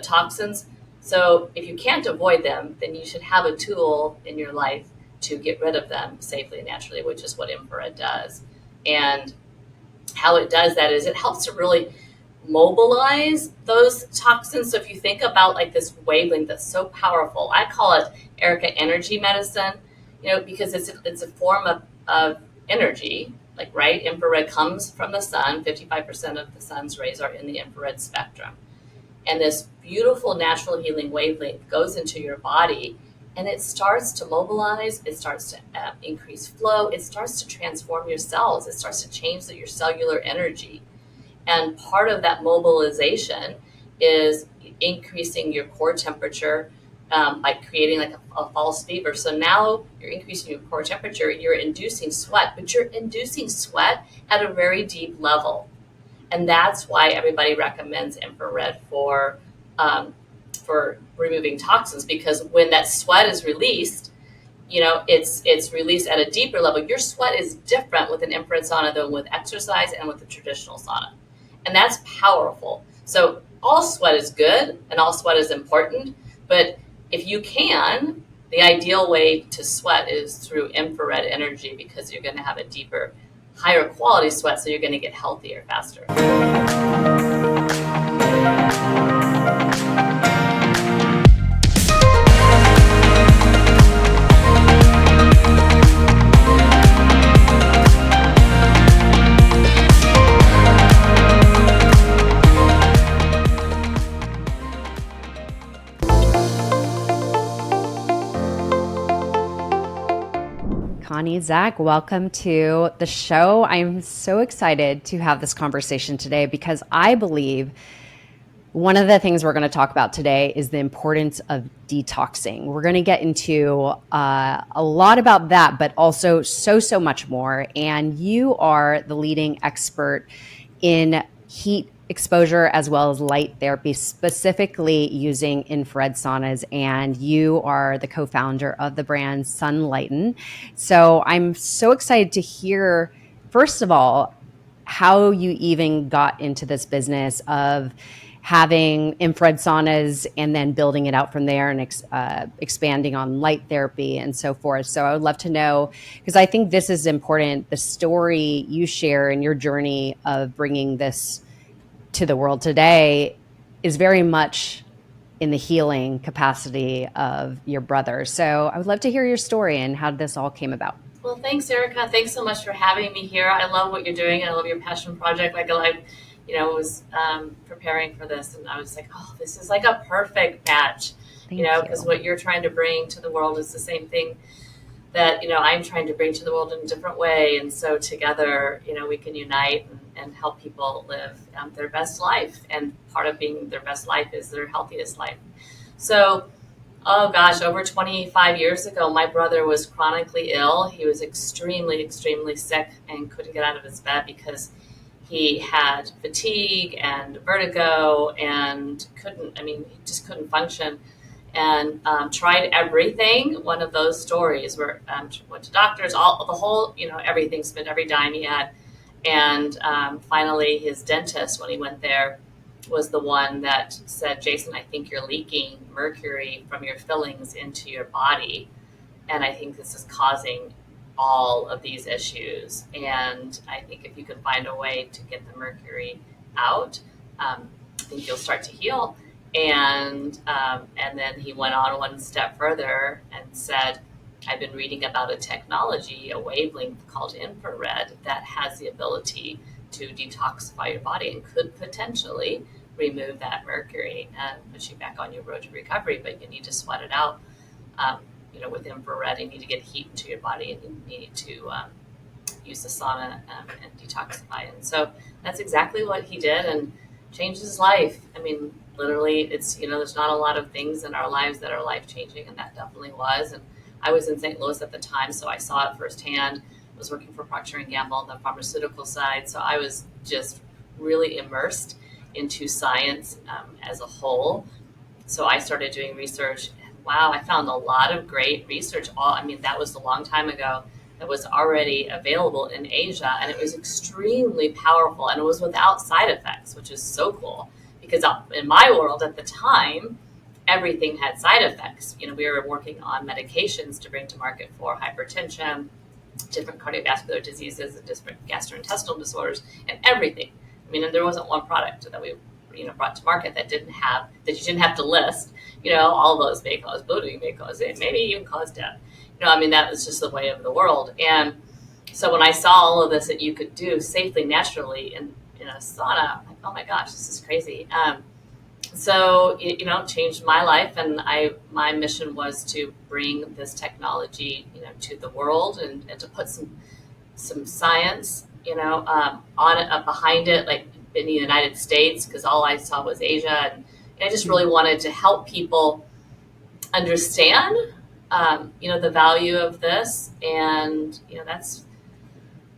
toxins. So if you can't avoid them, then you should have a tool in your life to get rid of them safely and naturally, which is what infrared does. And how it does that is it helps to really mobilize those toxins. So if you think about like this wavelength that's so powerful, I call it, Erica, energy medicine, because it's a form of energy. Like, right, infrared comes from the sun. 55% of the sun's rays are in the infrared spectrum. And this beautiful natural healing wavelength goes into your body, and it starts to mobilize, it starts to increase flow, it starts to transform your cells, it starts to change your cellular energy. And part of that mobilization is increasing your core temperature by creating like a false fever. So now you're increasing your core temperature, you're inducing sweat, but you're inducing sweat at a very deep level. And that's why everybody recommends infrared for removing toxins, because when that sweat is released, it's released at a deeper level. Your sweat is different with an infrared sauna than with exercise and with a traditional sauna. And that's powerful. So all sweat is good and all sweat is important, but if you can, the ideal way to sweat is through infrared energy, because you're going to have a deeper, higher quality sweat, so you're going to get healthier faster. Connie Zack, welcome to the show. I'm so excited to have this conversation today because I believe one of the things we're going to talk about today is the importance of detoxing. We're going to get into a lot about that, but also so much more. And you are the leading expert in heat exposure as well as light therapy, specifically using infrared saunas. And you are the co-founder of the brand Sunlighten. So I'm so excited to hear, first of all, how you even got into this business of having infrared saunas and then building it out from there and expanding on light therapy and so forth. So I would love to know, because I think this is important, the story you share in your journey of bringing this to the world today is very much in the healing capacity of your brother. So I would love to hear your story and how this all came about. Well, thanks, Erica. Thanks so much for having me here. I love what you're doing, and I love your passion project. Like, I was preparing for this, and I was like, oh, this is like a perfect match, because what you're trying to bring to the world is the same thing that, I'm trying to bring to the world in a different way. And so together, we can unite and help people live their best life. And part of being their best life is their healthiest life. So, oh gosh, over 25 years ago, my brother was chronically ill. He was extremely sick and couldn't get out of his bed because he had fatigue and vertigo and he just couldn't function. And tried everything. One of those stories where went to doctors, everything, spent every dime he had. And finally, his dentist, when he went there, was the one that said, Jason, I think you're leaking mercury from your fillings into your body. And I think this is causing all of these issues. And I think if you can find a way to get the mercury out, I think you'll start to heal. And then he went on one step further and said, I've been reading about a technology, a wavelength called infrared, that has the ability to detoxify your body and could potentially remove that mercury and put you back on your road to recovery. But you need to sweat it out. With infrared, you need to get heat into your body, and you need to use the sauna and detoxify. And so that's exactly what he did, and changed his life. Literally, it's, there's not a lot of things in our lives that are life-changing, and that definitely was. And I was in St. Louis at the time, so I saw it firsthand. I was working for Procter & Gamble on the pharmaceutical side, so I was just really immersed into science as a whole. So I started doing research, and wow, I found a lot of great research. That was a long time ago, that was already available in Asia, and it was extremely powerful, and it was without side effects, which is so cool. because in my world at the time, everything had side effects. We were working on medications to bring to market for hypertension, different cardiovascular diseases, and different gastrointestinal disorders, and everything. And there wasn't one product that we brought to market that you didn't have to list. All those may cause bloating, may cause it, maybe even cause death. That was just the way of the world. And so when I saw all of this that you could do safely, naturally in a sauna, I'm like, oh my gosh, this is crazy. So it changed my life, and my mission was to bring this technology, to the world, and to put some science, on it, behind it, like in the United States, because all I saw was Asia, and I just really wanted to help people understand, the value of this, and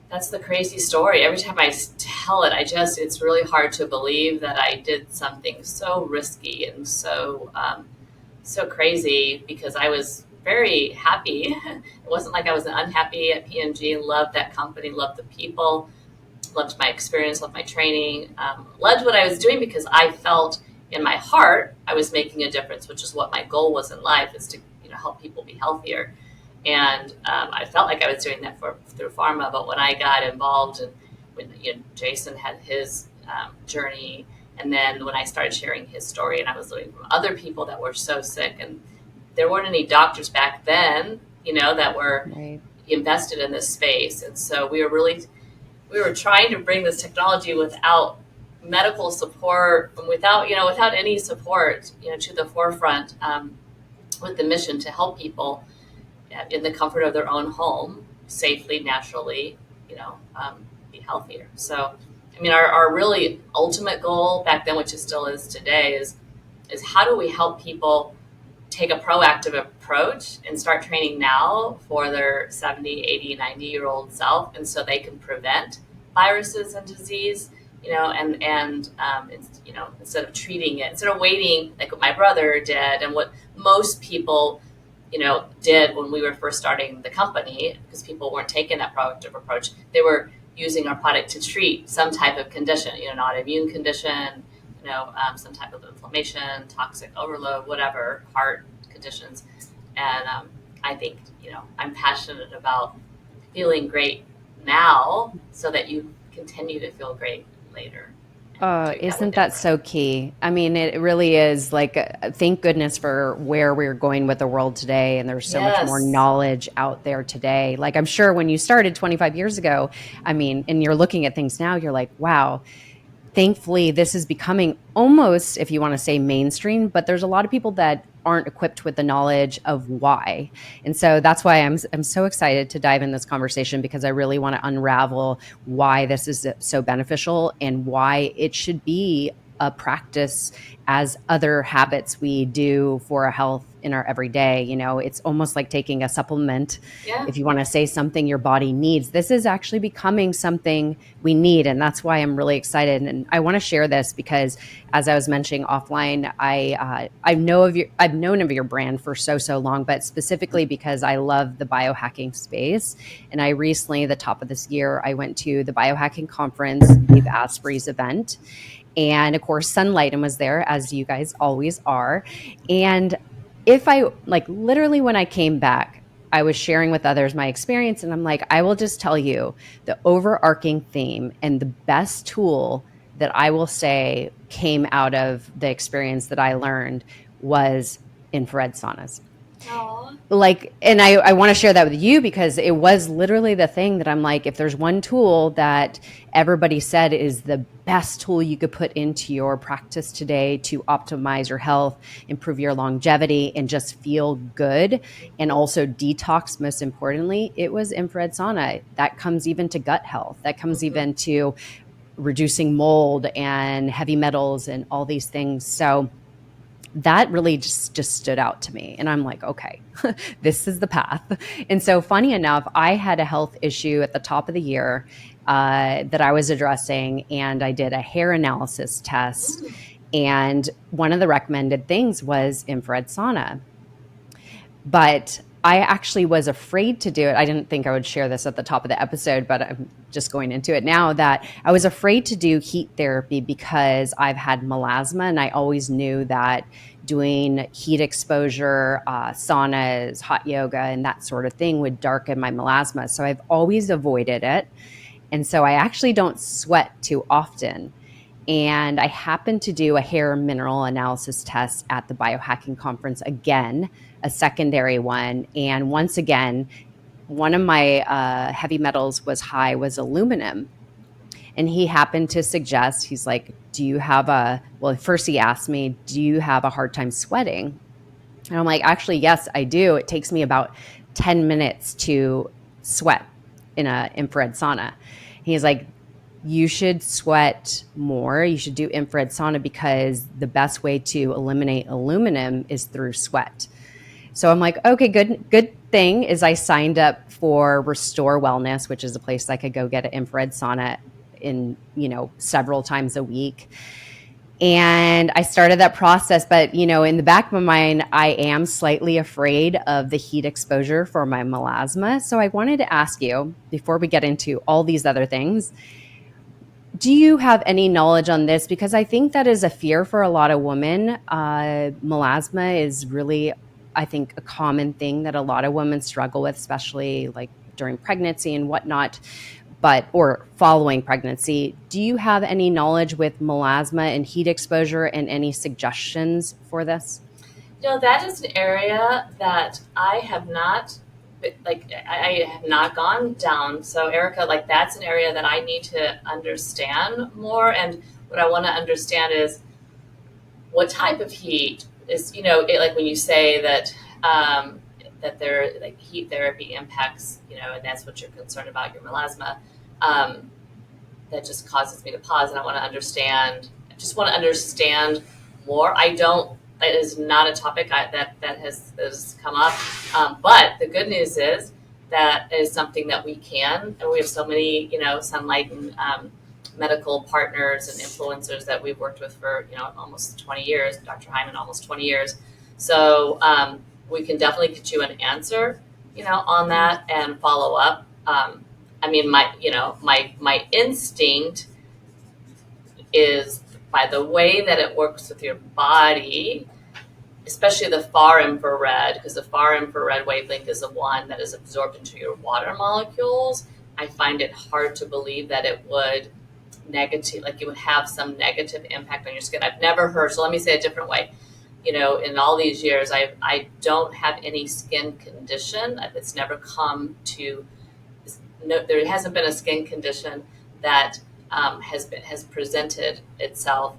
that's the crazy story. Every time I tell it, it's really hard to believe that I did something so risky and so crazy, because I was very happy. It wasn't like I was unhappy at P&G. Loved that company, loved the people, loved my experience, loved my training, loved what I was doing, because I felt in my heart I was making a difference, which is what my goal was in life, is to help people be healthier. And I felt like I was doing that through pharma. But when I got involved, and when Jason had his journey, and then when I started sharing his story, and I was learning from other people that were so sick, and there weren't any doctors back then, that were invested in this space. And so we were trying to bring this technology without medical support, without any support, to the forefront, with the mission to help people in the comfort of their own home, safely, naturally, be healthier. So, our really ultimate goal back then, which it still is today, is how do we help people take a proactive approach and start training now for their 70, 80, 90-year-old self, and so they can prevent viruses and disease, instead of treating it, instead of waiting, like what my brother did, and what most people did when we were first starting the company, because people weren't taking that proactive approach. They were using our product to treat some type of condition, an autoimmune condition, some type of inflammation, toxic overload, whatever, heart conditions. And I think, I'm passionate about feeling great now so that you continue to feel great later. Isn't that so key? It really is, like, thank goodness for where we're going with the world today. And there's so much more knowledge out there today. Like, I'm sure when you started 25 years ago, and you're looking at things now, you're like, wow, thankfully this is becoming almost, if you want to say, mainstream, but there's a lot of people that aren't equipped with the knowledge of why. And so that's why I'm so excited to dive in this conversation, because I really want to unravel why this is so beneficial and why it should be a practice as other habits we do for our health in our everyday. It's almost like taking a supplement. If you want to say something your body needs, this is actually becoming something we need. And that's why I'm really excited. And I want to share this because, as I was mentioning offline, I've known of your brand for so long, but specifically because I love the biohacking space. And I recently, the top of this year, I went to the biohacking conference, Dave Asprey's event. And of course, Sunlighten was there, as you guys always are. And literally when I came back, I was sharing with others my experience, and I'm like, I will just tell you the overarching theme and the best tool that I will say came out of the experience that I learned was infrared saunas. And I want to share that with you, because it was literally the thing that I'm like, if there's one tool that everybody said is the best tool you could put into your practice today to optimize your health, improve your longevity, and just feel good, and also detox, most importantly, it was infrared sauna. That comes even to gut health. That comes even to reducing mold and heavy metals and all these things. So that really just stood out to me. And I'm like, okay, this is the path. And so funny enough, I had a health issue at the top of the year that I was addressing, and I did a hair analysis test. And one of the recommended things was infrared sauna. But I actually was afraid to do it. I didn't think I would share this at the top of the episode, but I'm just going into it now, that I was afraid to do heat therapy because I've had melasma, and I always knew that doing heat exposure, saunas, hot yoga, and that sort of thing would darken my melasma. So I've always avoided it. And so I actually don't sweat too often. And I happened to do a hair mineral analysis test at the biohacking conference again, a secondary one. And once again, one of my heavy metals was high, was aluminum. And he happened to suggest, he's like, do you have well, first he asked me, do you have a hard time sweating? And I'm like, actually, yes, I do. It takes me about 10 minutes to sweat in an infrared sauna. He's like, you should sweat more. You should do infrared sauna because the best way to eliminate aluminum is through sweat. So I'm like, okay, good thing is I signed up for Restore Wellness, which is a place I could go get an infrared sauna in, several times a week. And I started that process, but in the back of my mind, I am slightly afraid of the heat exposure for my melasma. So I wanted to ask you, before we get into all these other things, do you have any knowledge on this? Because I think that is a fear for a lot of women. Melasma is really, I think, a common thing that a lot of women struggle with, especially like during pregnancy and whatnot, or following pregnancy. Do you have any knowledge with melasma and heat exposure and any suggestions for this? That is an area that I have not gone down. So Erica, that's an area that I need to understand more. And what I want to understand is what type of heat is, like when you say that, that there, like heat therapy impacts, and that's what you're concerned about, your melasma, that just causes me to pause. And I just want to understand more. That is not a topic that has come up. But the good news is that is something that we can, and we have so many, Sunlighten medical partners and influencers that we've worked with for, almost 20 years, Dr. Hyman, almost 20 years. So we can definitely get you an answer, on that and follow up. My instinct is by the way that it works with your body, especially the far infrared, because the far infrared wavelength is the one that is absorbed into your water molecules. I find it hard to believe that it would it would have some negative impact on your skin. I've never heard, so let me say it a different way. In all these years, I don't have any skin condition. It's never come to, there hasn't been a skin condition that has presented itself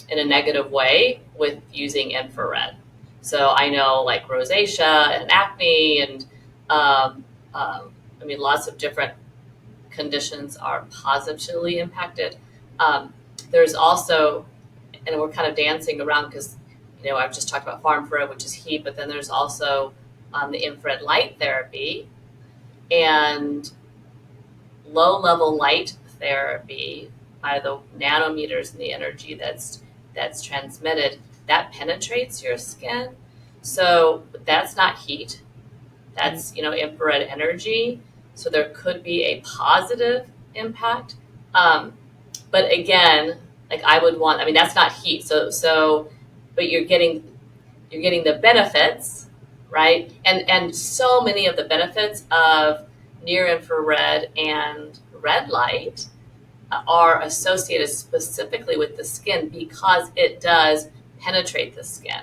in a negative way with using infrared. So I know like rosacea and acne and lots of different conditions are positively impacted. There's also, and we're kind of dancing around because, I've just talked about far infrared, which is heat, but then there's also the infrared light therapy and low level light therapy by the nanometers in the energy that's transmitted, that penetrates your skin. So that's not heat. That's, infrared energy. So there could be a positive impact. But again, that's not heat. But you're getting the benefits, right? And so many of the benefits of near infrared and red light are associated specifically with the skin because it does penetrate the skin.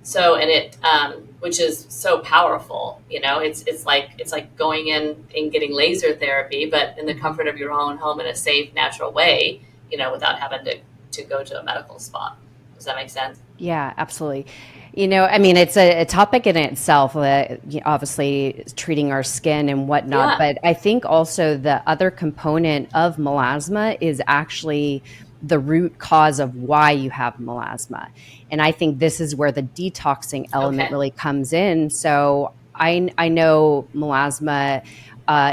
So, and it, which is so powerful, it's like going in and getting laser therapy, but in the comfort of your own home in a safe, natural way, without having to go to a medical spot. Does that make sense? Yeah, absolutely. It's a topic in itself, obviously treating our skin and whatnot. Yeah. But I think also the other component of melasma is actually the root cause of why you have melasma. And I think this is where the detoxing element really comes in. So I know melasma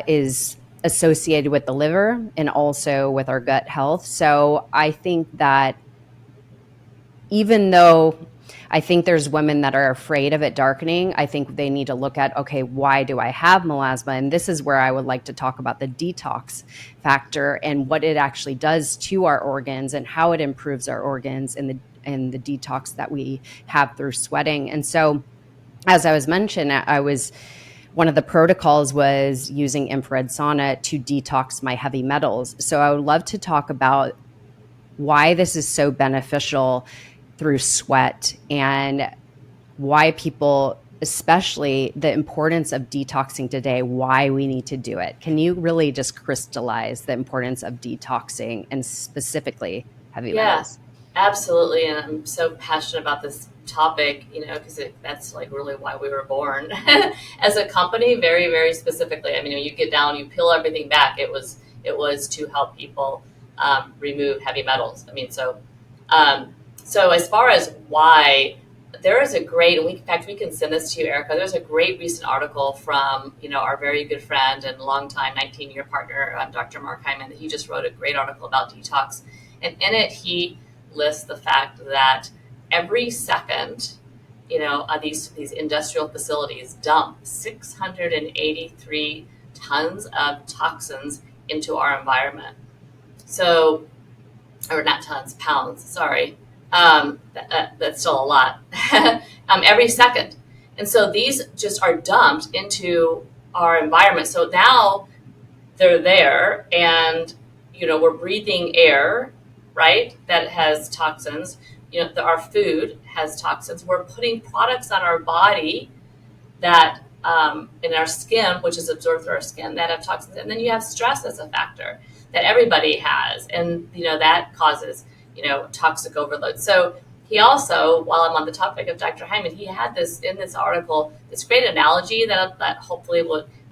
is associated with the liver and also with our gut health. So I think that even though I think there's women that are afraid of it darkening. I think they need to look at, okay, why do I have melasma? And this is where I would like to talk about the detox factor and what it actually does to our organs and how it improves our organs and the detox that we have through sweating. And so, as I was mentioning, one of the protocols was using infrared sauna to detox my heavy metals. So I would love to talk about why this is so beneficial through sweat and why people, especially the importance of detoxing today, why we need to do it. Can you really just crystallize the importance of detoxing and specifically heavy metals? Absolutely. And I'm so passionate about this topic, because that's like really why we were born as a company, very, very specifically. I mean, when you get down, you peel everything back. It was to help people remove heavy metals. I mean, so as far as why, there is a great, in fact, we can send this to you, Erica. There's a great recent article from, our very good friend and longtime 19-year partner, Dr. Mark Hyman. He just wrote a great article about detox. And in it, he lists the fact that every second, these industrial facilities dump 683 tons of toxins into our environment. So, or not tons, pounds, sorry. That's still a lot. Every second. And so these just are dumped into our environment. So now they're there and, we're breathing air, right, that has toxins. Our food has toxins. We're putting products on our body that in our skin, which is absorbed through our skin, that have toxins. And then you have stress as a factor that everybody has. And, that causes, toxic overload. So he also, while I'm on the topic of Dr. Hyman, he had this in this article, this great analogy that hopefully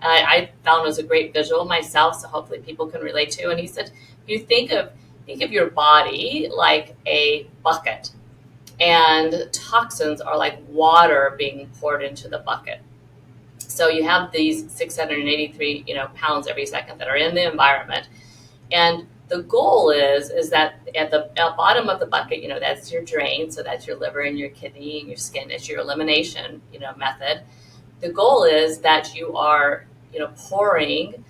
I found was a great visual myself. So hopefully people can relate to. And he said, you think of your body like a bucket, and toxins are like water being poured into the bucket. So you have these 683, pounds every second that are in the environment. And the goal is that at the bottom of the bucket, that's your drain. So that's your liver and your kidney and your skin. It's your elimination, method. The goal is that you are, pouring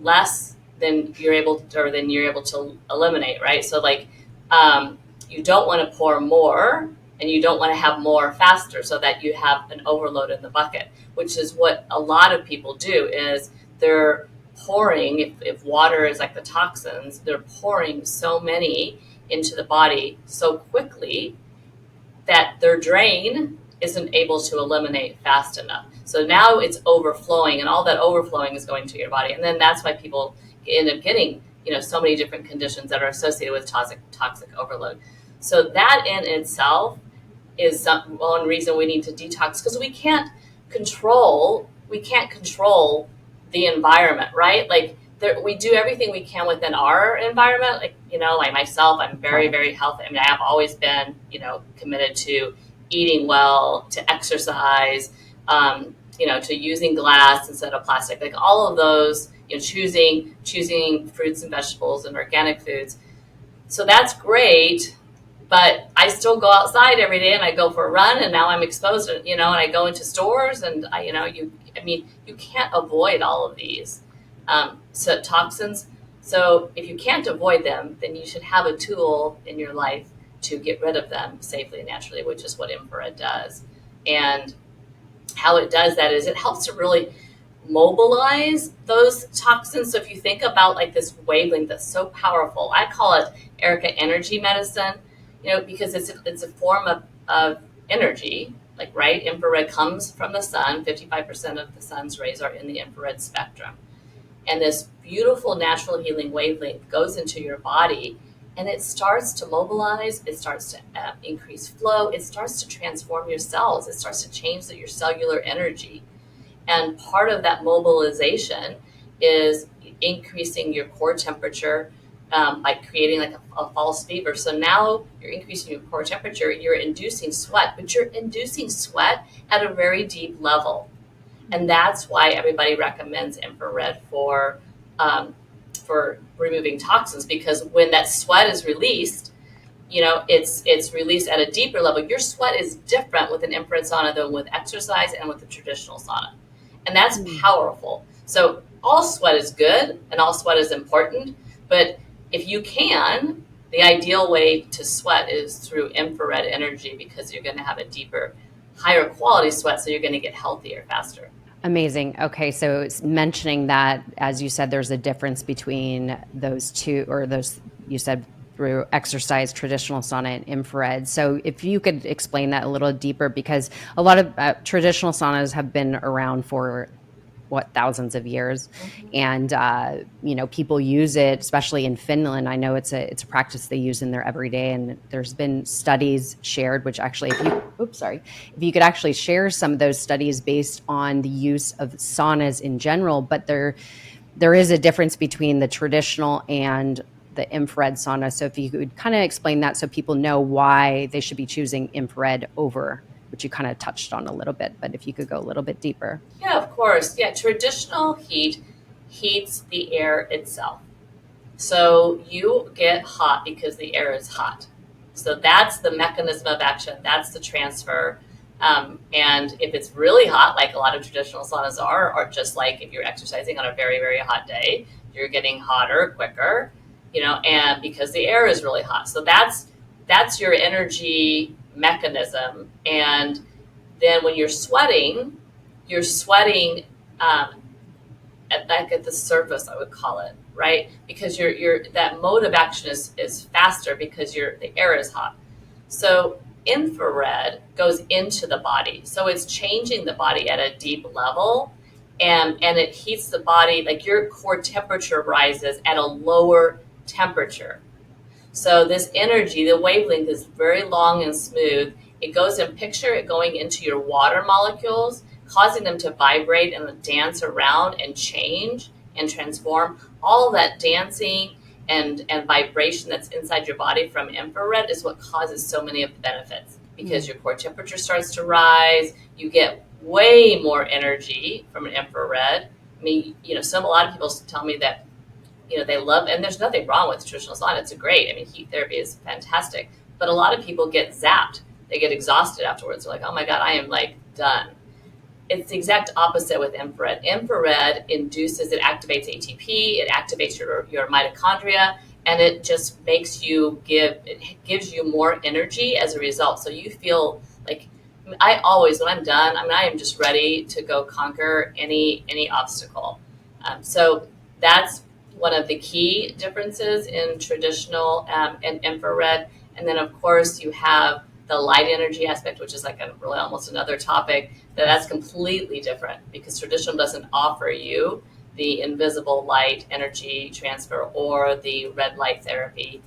less than you're able to eliminate, right? So like, you don't want to pour more and you don't want to have more faster so that you have an overload in the bucket, which is what a lot of people do is they're pouring, if water is like the toxins, they're pouring so many into the body so quickly that their drain isn't able to eliminate fast enough. So now it's overflowing and all that overflowing is going to your body. And then that's why people end up getting, so many different conditions that are associated with toxic overload. So that in itself is one reason we need to detox, because we can't control the environment, right? Like we do everything we can within our environment. Like, like myself, I'm very, very healthy. I mean, I have always been, committed to eating well, to exercise, to using glass instead of plastic, like all of those, choosing fruits and vegetables and organic foods. So that's great. But I still go outside every day and I go for a run, and now I'm exposed, and I go into stores and you can't avoid all of these so toxins. So if you can't avoid them, then you should have a tool in your life to get rid of them safely and naturally, which is what infrared does. And how it does that is it helps to really mobilize those toxins. So if you think about like this wavelength that's so powerful, I call it, Erica, energy medicine. Because it's a form of energy, like, right? Infrared comes from the sun. 55% of the sun's rays are in the infrared spectrum. And this beautiful natural healing wavelength goes into your body and it starts to mobilize. It starts to increase flow. It starts to transform your cells. It starts to change your cellular energy. And part of that mobilization is increasing your core temperature, by creating like a false fever. So now you're increasing your core temperature, you're inducing sweat, but you're inducing sweat at a very deep level. And that's why everybody recommends infrared for removing toxins, because when that sweat is released, it's released at a deeper level. Your sweat is different with an infrared sauna than with exercise and with the traditional sauna. And that's powerful. So all sweat is good and all sweat is important, but if you can, the ideal way to sweat is through infrared energy because you're going to have a deeper, higher quality sweat, so you're going to get healthier faster. Amazing. Okay, so it's mentioning that, as you said, there's a difference between those two, or those, you said, through exercise, traditional sauna, and infrared. So if you could explain that a little deeper, because a lot of traditional saunas have been around for thousands of years, and people use it, especially in Finland. I know it's a practice they use in their everyday, and there's been studies shared, which actually, if you could actually share some of those studies based on the use of saunas in general. But there is a difference between the traditional and the infrared sauna. So if you could kind of explain that, so people know why they should be choosing infrared over, which you kind of touched on a little bit, but if you could go a little bit deeper. Yeah, of course. Yeah, traditional heat heats the air itself. So you get hot because the air is hot. So that's the mechanism of action. That's the transfer. And if it's really hot, like a lot of traditional saunas are, or just like if you're exercising on a very, very hot day, you're getting hotter quicker, and because the air is really hot. So that's your energy mechanism. And then when you're sweating at the surface, I would call it, right? Because you're that mode of action is faster because the air is hot. So infrared goes into the body. So it's changing the body at a deep level, and it heats the body, like your core temperature rises at a lower temperature. So this energy, the wavelength is very long and smooth. It goes in, picture it going into your water molecules, causing them to vibrate and dance around and change and transform. All of that dancing and vibration that's inside your body from infrared is what causes so many of the benefits, because your core temperature starts to rise. You get way more energy from an infrared. I mean, a lot of people tell me that they love, and there's nothing wrong with traditional sauna. It's great. I mean, heat therapy is fantastic, but a lot of people get zapped. They get exhausted afterwards. They're like, oh my God, I am like done. It's the exact opposite with infrared. Infrared it activates ATP, it activates your mitochondria, and it just gives you more energy as a result. So you feel like, I always, when I'm done, I am just ready to go conquer any obstacle. So that's one of the key differences in traditional and infrared. And then, of course, you have the light energy aspect, which is like really almost another topic. That's completely different because traditional doesn't offer you the invisible light energy transfer or the red light therapy,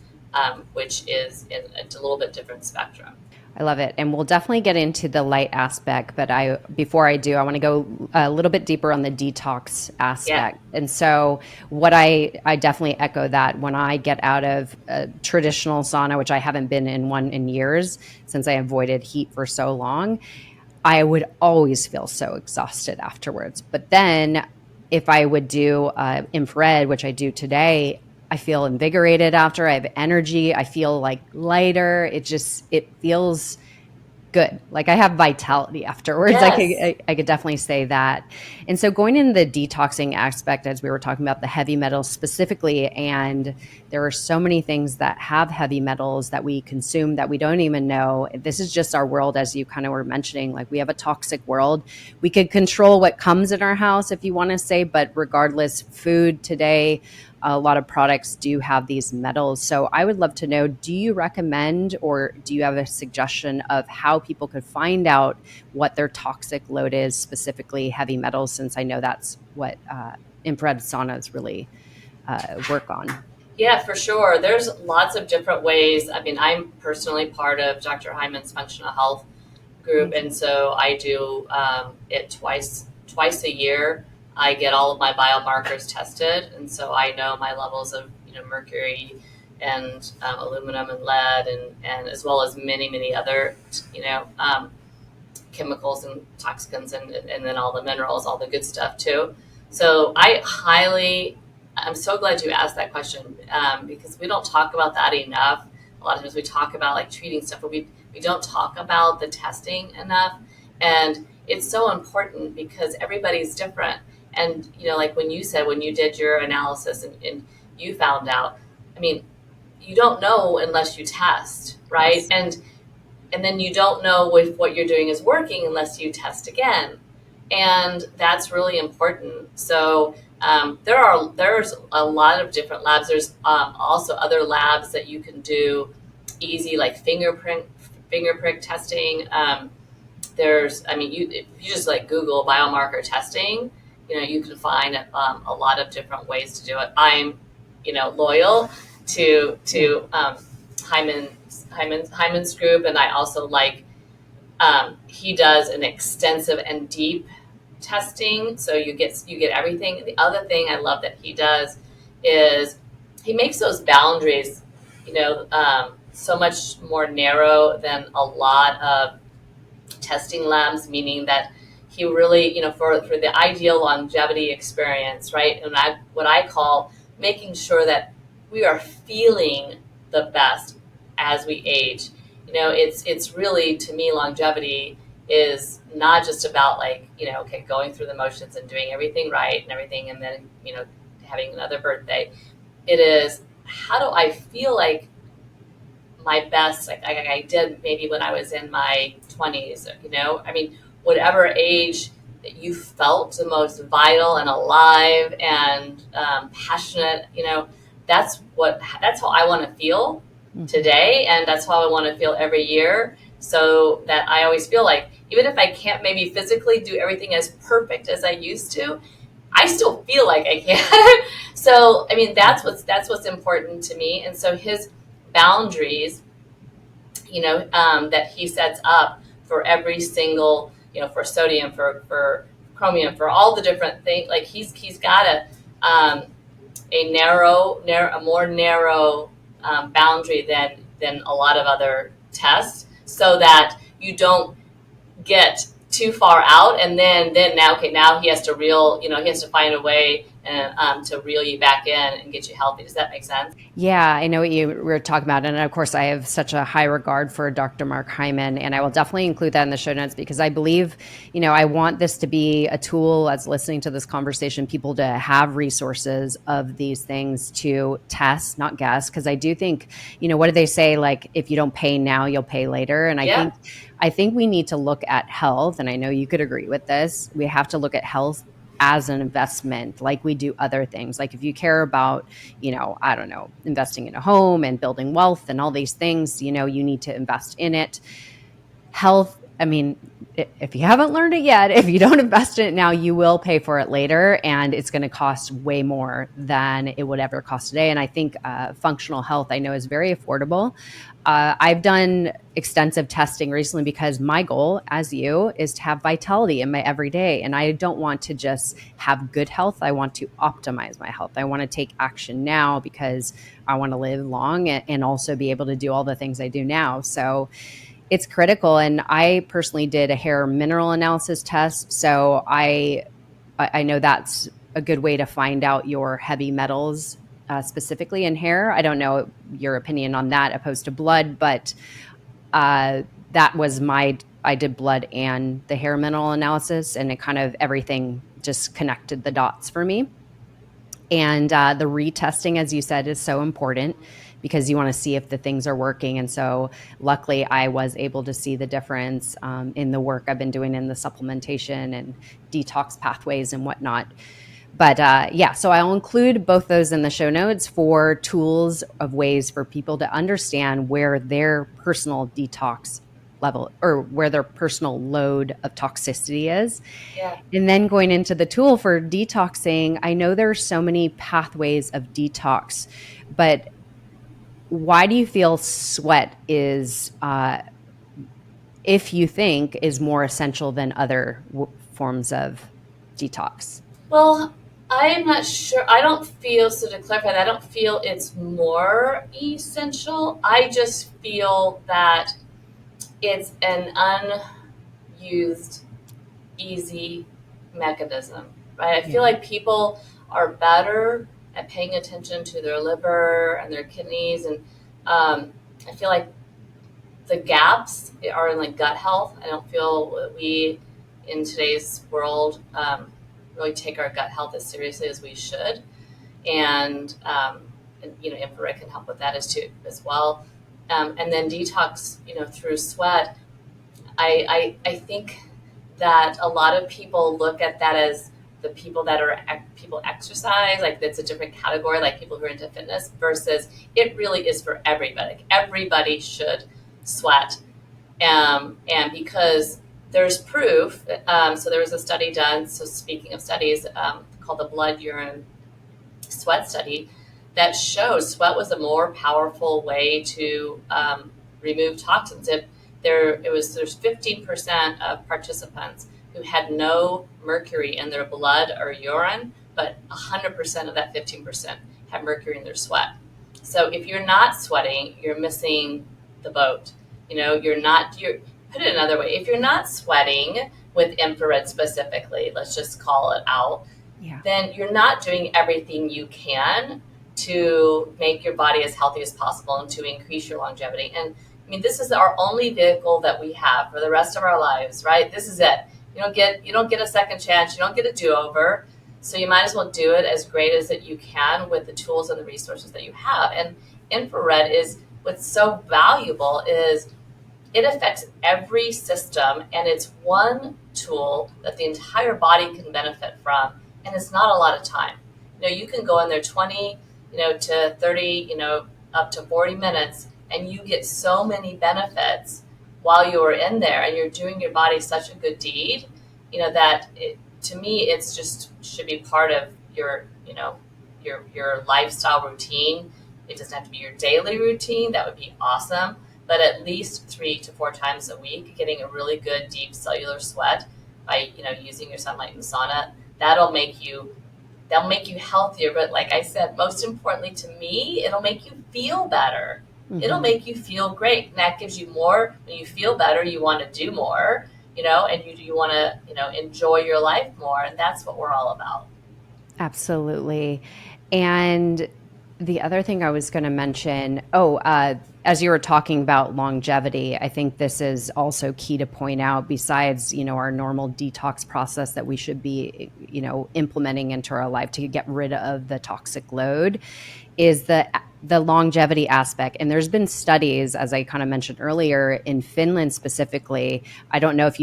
which is in a little bit different spectrum. I love it. And we'll definitely get into the light aspect. But before I do, I want to go a little bit deeper on the detox aspect. Yeah. And so what I definitely echo that when I get out of a traditional sauna, which I haven't been in one in years since I avoided heat for so long, I would always feel so exhausted afterwards. But then if I would do infrared, which I do today, I feel invigorated after. I have energy. I feel like lighter. It feels good. Like I have vitality afterwards. Yes. I could definitely say that. And so going in the detoxing aspect, as we were talking about the heavy metals specifically, and there are so many things that have heavy metals that we consume that we don't even know. This is just our world, as you kind of were mentioning, like we have a toxic world. We could control what comes in our house, if you want to say, but regardless, food today, a lot of products do have these metals. So I would love to know, do you recommend or do you have a suggestion of how people could find out what their toxic load is, specifically heavy metals, since I know that's what infrared saunas really work on? Yeah, for sure. There's lots of different ways. I mean, I'm personally part of Dr. Hyman's functional health group, and so I do it twice a year. I get all of my biomarkers tested, and so I know my levels of mercury and aluminum and lead, and as well as many other chemicals and toxins, and then all the minerals, all the good stuff too. So I'm so glad you asked that question because we don't talk about that enough. a lot of times we talk about like treating stuff, but we don't talk about the testing enough. And it's so important because everybody's different. And, like when you said, when you did your analysis and you found out, I mean, you don't know unless you test, right? Yes. And then you don't know if what you're doing is working unless you test again. And that's really important. So there's a lot of different labs. There's also other labs that you can do easy, like finger prick testing. If you just like Google biomarker testing, you can find a lot of different ways to do it. I'm, loyal to Hyman's group, and I also like he does an extensive and deep testing, so you get everything. The other thing I love that he does is he makes those boundaries, so much more narrow than a lot of testing labs, meaning that he really, for the ideal longevity experience, right? And what I call making sure that we are feeling the best as we age. It's really, to me, longevity is not just about like, going through the motions and doing everything right and everything, and then, having another birthday. It is, how do I feel like my best, like I did maybe when I was in my 20s, whatever age that you felt the most vital and alive and passionate, that's how I want to feel today, and that's how I want to feel every year, so that I always feel like, even if I can't maybe physically do everything as perfect as I used to, I still feel like I can. So, that's what's important to me. And so his boundaries, that he sets up for every single, for sodium, for chromium, for all the different things, like he's got a more narrow boundary than a lot of other tests, so that you don't get too far out, and then now he has to find a way to reel you back in and get you healthy. Does that make sense? Yeah, I know what you were talking about. And of course, I have such a high regard for Dr. Mark Hyman, and I will definitely include that in the show notes, because I believe, I want this to be a tool, as listening to this conversation, people to have resources of these things to test, not guess. Because I do think, what do they say? Like, if you don't pay now, you'll pay later. And Yeah. I think we need to look at health, and I know you could agree with this. We have to look at health as an investment, like we do other things. Like if you care about, I don't know, investing in a home and building wealth and all these things, you need to invest in it. Health, if you haven't learned it yet, if you don't invest in it now, you will pay for it later, and it's going to cost way more than it would ever cost today. And I think functional health, I know, is very affordable. I've done extensive testing recently because my goal, as you, is to have vitality in my everyday. And I don't want to just have good health. I want to optimize my health. I want to take action now because I want to live long and also be able to do all the things I do now. So it's critical. And I personally did a hair mineral analysis test. So I know that's a good way to find out your heavy metals, specifically in hair. I don't know your opinion on that opposed to blood, but that was I did blood and the hair mineral analysis, and it kind of everything just connected the dots for me. And the retesting, as you said, is so important because you want to see if the things are working. And so luckily I was able to see the difference in the work I've been doing in the supplementation and detox pathways and whatnot. But so I'll include both those in the show notes for tools of ways for people to understand where their personal detox level or where their personal load of toxicity is. Yeah. And then going into the tool for detoxing, I know there's so many pathways of detox, but why do you feel sweat is, if you think, is more essential than other forms of detox? Well, I'm not sure. I don't feel, so to clarify, I don't feel it's more essential. I just feel that it's an unused, easy mechanism, right? I feel like people are better at paying attention to their liver and their kidneys I feel like the gaps are in like gut health. I don't feel we in today's world really take our gut health as seriously as we should, and infrared can help with that as well. And then detox, through sweat. I think that a lot of people look at that as the people that are people exercise, like that's a different category, like people who are into fitness, versus it really is for everybody. Like everybody should sweat, and because there's proof. So there was a study done. So speaking of studies, called the blood urine sweat study, that shows sweat was a more powerful way to remove toxins. There's 15% of participants who had no mercury in their blood or urine, but 100% of that 15% had mercury in their sweat. So if you're not sweating, you're missing the boat. Put it another way. If you're not sweating with infrared specifically, let's just call it out, then you're not doing everything you can to make your body as healthy as possible and to increase your longevity. And I mean, this is our only vehicle that we have for the rest of our lives, right? This is it. You don't get a second chance. You don't get a do-over. So you might as well do it as great as that you can with the tools and the resources that you have. And infrared is what's so valuable is it affects every system, and it's one tool that the entire body can benefit from. And it's not a lot of time. You can go in there 20, to 30, up to 40 minutes, and you get so many benefits while you are in there, and you're doing your body such a good deed, to me, it's just should be part of your lifestyle routine. It doesn't have to be your daily routine. That would be awesome. But at least 3 to 4 times a week, getting a really good deep cellular sweat by, using your Sunlighten sauna, that'll make you healthier. But like I said, most importantly to me, it'll make you feel better. Mm-hmm. It'll make you feel great. And that gives you more. When you feel better, you want to do more, and you want to, enjoy your life more. And that's what we're all about. Absolutely. And the other thing I was going to mention, as you were talking about longevity, I think this is also key to point out, besides, our normal detox process that we should be, implementing into our life to get rid of the toxic load, is the longevity aspect. And there's been studies, as I kind of mentioned earlier, in Finland specifically. I don't know if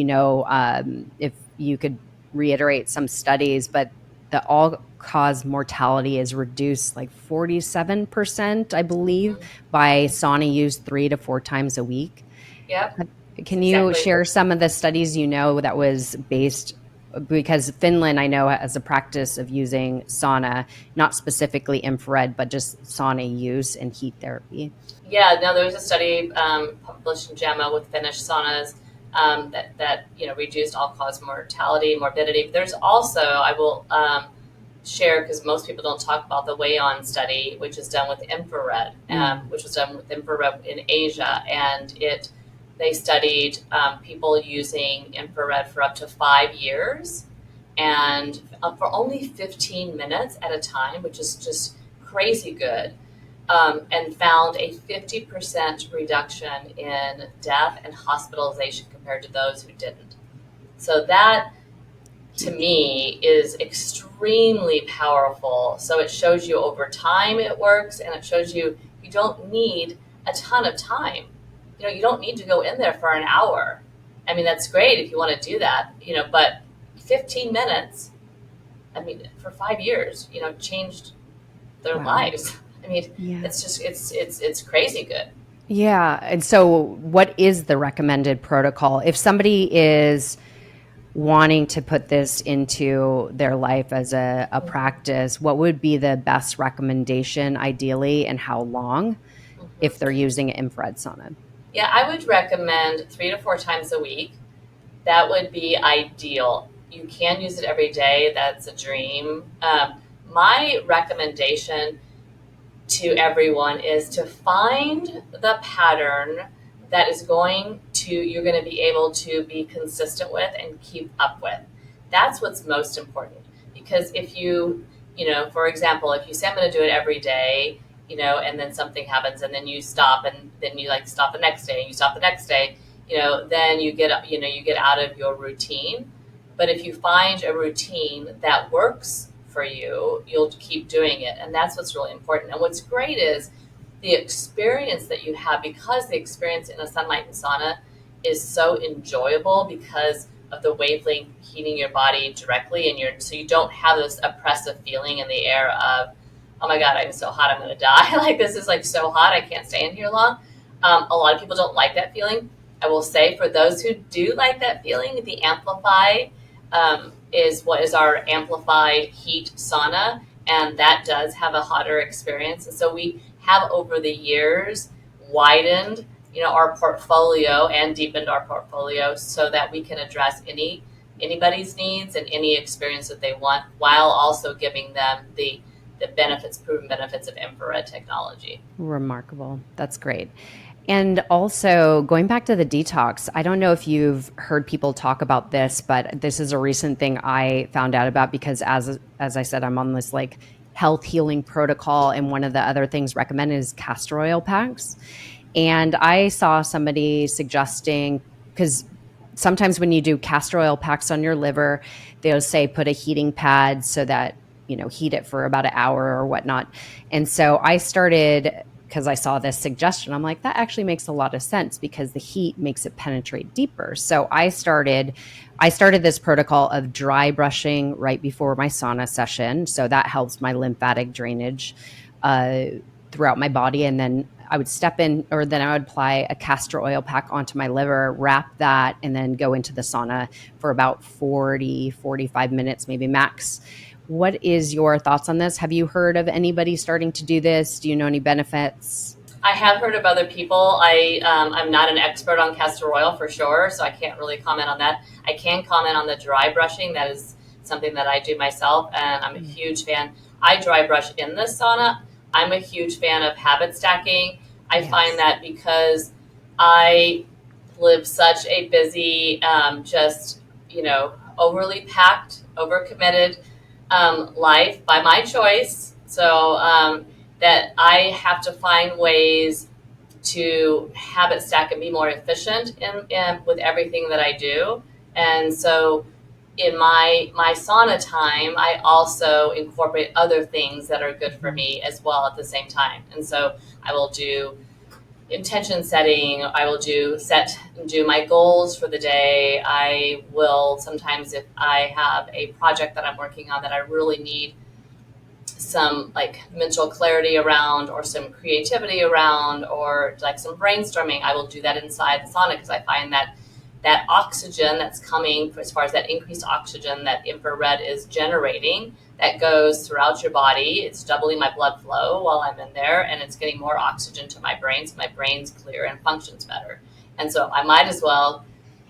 if you could reiterate some studies, but the all-cause mortality is reduced like 47%, I believe, by sauna use 3 to 4 times a week. Yep. Can you share some of the studies that was based, because Finland, I know, has a practice of using sauna, not specifically infrared, but just sauna use and heat therapy? Yeah, no, there was a study published in JAMA with Finnish saunas that reduced all-cause mortality, morbidity. There's also, I will share, because most people don't talk about the Weigh-On study, which is done with infrared, which was done with infrared in Asia, and they studied people using infrared for up to 5 years, and for only 15 minutes at a time, which is just crazy good. And found a 50% reduction in death and hospitalization compared to those who didn't. So that, to me, is extremely powerful. So it shows you over time it works, and it shows you don't need a ton of time. You don't need to go in there for an hour. I mean, that's great if you want to do that, but 15 minutes, I mean, for 5 years, changed their lives. I mean, It's just, it's crazy good. Yeah. And so what is the recommended protocol? If somebody is wanting to put this into their life as a practice, what would be the best recommendation ideally, and how long, if they're using an infrared sauna? Yeah, I would recommend 3 to 4 times a week. That would be ideal. You can use it every day. That's a dream. My recommendation to everyone is to find the pattern that you're going to be able to be consistent with and keep up with. That's what's most important. Because if for example, if you say I'm going to do it every day, and then something happens, and then you stop, and then you like stop the next day, and you stop the next day, then you get out of your routine. But if you find a routine that works for you, you'll keep doing it. And that's what's really important. And what's great is the experience that you have, because the experience in a Sunlighten sauna is so enjoyable because of the wavelength heating your body directly, and so you don't have this oppressive feeling in the air of, oh my God, I'm so hot, I'm going to die. Like, this is like so hot, I can't stay in here long. A lot of people don't like that feeling. I will say, for those who do like that feeling, the Amplify is what is our amplified heat sauna, and that does have a hotter experience. And so we have, over the years, widened our portfolio and deepened our portfolio so that we can address anybody's needs and any experience that they want, while also giving them the proven benefits of infrared technology. Remarkable. That's great. And also, going back to the detox, I don't know if you've heard people talk about this, but this is a recent thing I found out about, because as I said, I'm on this like health healing protocol, and one of the other things recommended is castor oil packs. And I saw somebody suggesting, because sometimes when you do castor oil packs on your liver, they'll say put a heating pad so that, heat it for about an hour or whatnot. And so I started, because I saw this suggestion, I'm like, that actually makes a lot of sense, because the heat makes it penetrate deeper. So I started this protocol of dry brushing right before my sauna session. So that helps my lymphatic drainage throughout my body. And then I would then I would apply a castor oil pack onto my liver, wrap that, and then go into the sauna for about 45 minutes, maybe max. What is your thoughts on this? Have you heard of anybody starting to do this? Do you know any benefits? I have heard of other people. I'm not an expert on castor oil for sure, so I can't really comment on that. I can comment on the dry brushing. That is something that I do myself, and I'm a huge fan. I dry brush in the sauna. I'm a huge fan of habit stacking. I find that because I live such a busy, overly packed, overcommitted life by my choice. So that I have to find ways to habit stack and be more efficient with everything that I do. And so in my sauna time, I also incorporate other things that are good for me as well at the same time. And so I will do intention setting. I will do my goals for the day. I will sometimes, if I have a project that I'm working on that I really need some like mental clarity around, or some creativity around, or like some brainstorming, I will do that inside the sauna, because I find that oxygen that's coming, as far as that increased oxygen that infrared is generating, that goes throughout your body. It's doubling my blood flow while I'm in there, and it's getting more oxygen to my brain, so my brain's clear and functions better. And so I might as well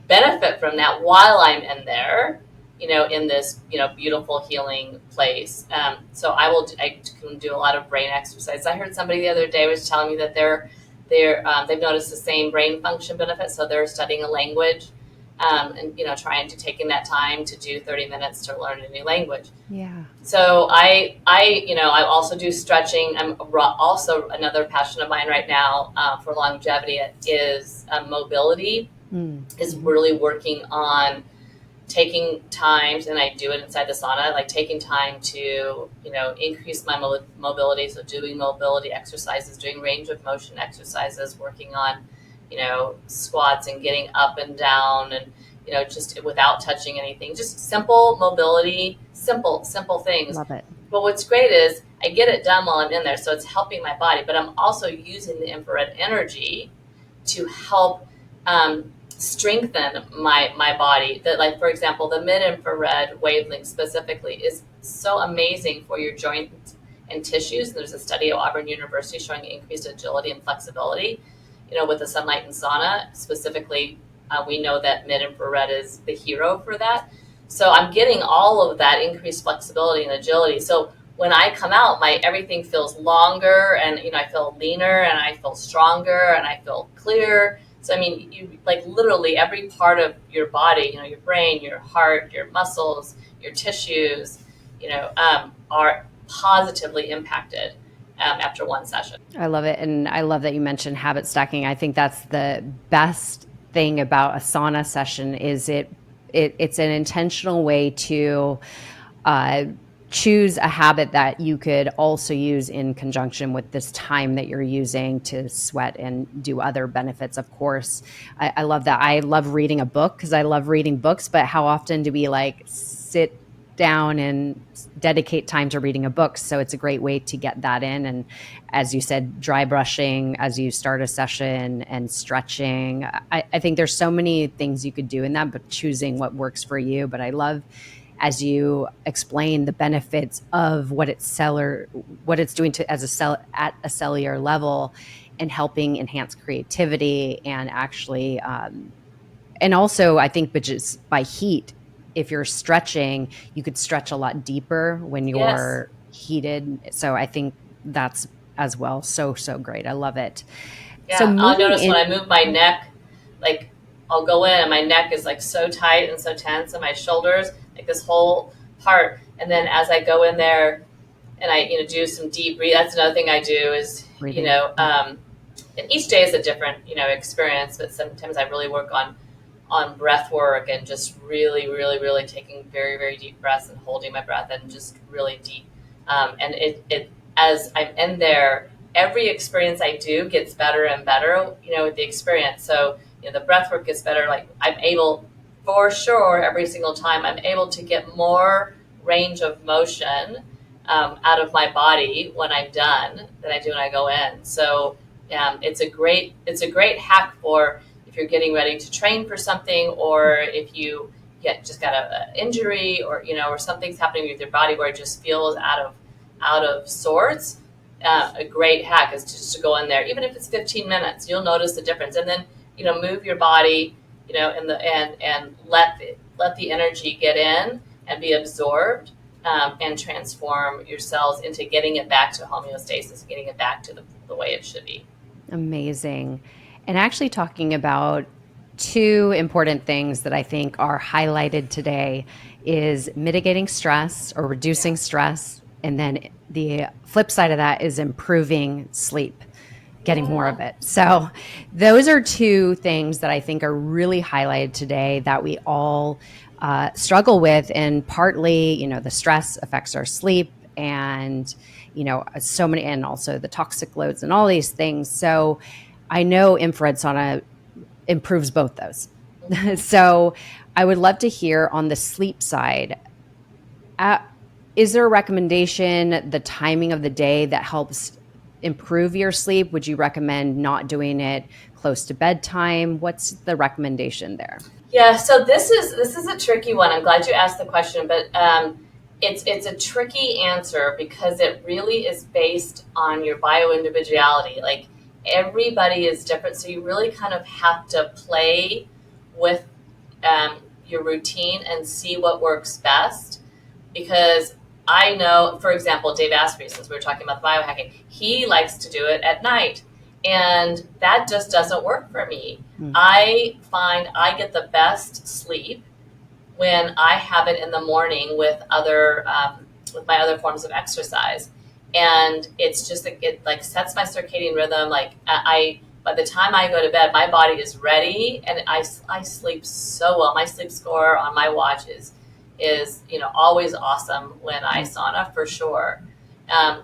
benefit from that while I'm in there, in this, beautiful healing place. So I can do a lot of brain exercise. I heard somebody the other day was telling me that they've noticed the same brain function benefits. So they're studying a language, and trying to taking that time to do 30 minutes to learn a new language. Yeah. So I also do stretching. I'm also, another passion of mine right now for longevity is mobility. Is really working on taking times, and I do it inside the sauna, like taking time to, increase my mobility. So doing mobility exercises, doing range of motion exercises, working on, squats and getting up and down, and, just without touching anything, just simple mobility, simple things. Love it. But what's great is I get it done while I'm in there. So it's helping my body, but I'm also using the infrared energy to help, strengthen my body. That, like, for example, the mid-infrared wavelength specifically is so amazing for your joints and tissues. There's a study at Auburn University showing increased agility and flexibility, with the Sunlighten sauna specifically. We know that mid-infrared is the hero for that. So I'm getting all of that increased flexibility and agility. So when I come out, everything feels longer, and I feel leaner, and I feel stronger, and I feel clear. So, I mean, you, like, literally every part of your body, your brain, your heart, your muscles, your tissues, are positively impacted. after one session. I love it. And I love that you mentioned habit stacking. I think that's the best thing about a sauna session is it's an intentional way to choose a habit that you could also use in conjunction with this time that you're using to sweat and do other benefits, of course. I love that. I love reading a book because I love reading books, but how often do we like sit down and dedicate time to reading a book? So it's a great way to get that in. And as you said, dry brushing as you start a session and stretching. I think there's so many things you could do in that, but choosing what works for you. But I love, as you explain, the benefits of what it's doing to as a cell at a cellular level and helping enhance creativity and actually and also I think, but just by heat, if you're stretching, you could stretch a lot deeper when you're heated. So I think that's as well so great. I love it. Yeah, So I'll moving notice in, when I move my neck, like I'll go in and my neck is like so tight and so tense, and my shoulders, like this whole part. And then as I go in there and I, do some deep breathe, that's another thing I do is, breathing. And each day is a different, experience, but sometimes I really work on breath work and just really, really, really taking very, very deep breaths and holding my breath and just really deep. And it as I'm in there, every experience I do gets better and better, with the experience. So, the breath work gets better. Like I'm able, for sure, every single time I'm able to get more range of motion out of my body when I'm done than I do when I go in. So it's a great hack for if you're getting ready to train for something, or if you just got an injury, or or something's happening with your body where it just feels out of sorts. A great hack is just to go in there, even if it's 15 minutes. You'll notice the difference, and then move your body, and let the energy get in and be absorbed, and transform your cells into getting it back to homeostasis, getting it back to the way it should be. Amazing. And actually talking about two important things that I think are highlighted today is mitigating stress or reducing stress. And then the flip side of that is improving sleep, getting more of it. So those are two things that I think are really highlighted today that we all struggle with. And partly, the stress affects our sleep and, so many, and also the toxic loads and all these things. So I know infrared sauna improves both those. So I would love to hear on the sleep side, is there a recommendation, the timing of the day that helps improve your sleep? Would you recommend not doing it close to bedtime? What's the recommendation there? Yeah, so this is a tricky one. I'm glad you asked the question, but it's a tricky answer because it really is based on your bio-individuality. Like everybody is different, so you really kind of have to play with your routine and see what works best. Because I know, for example, Dave Asprey, since we were talking about biohacking, he likes to do it at night. And that just doesn't work for me. I find I get the best sleep when I have it in the morning with with my other forms of exercise. And it's just, it like sets my circadian rhythm. Like by the time I go to bed, my body is ready and I sleep so well. My sleep score on my watch is always awesome when I sauna, for sure.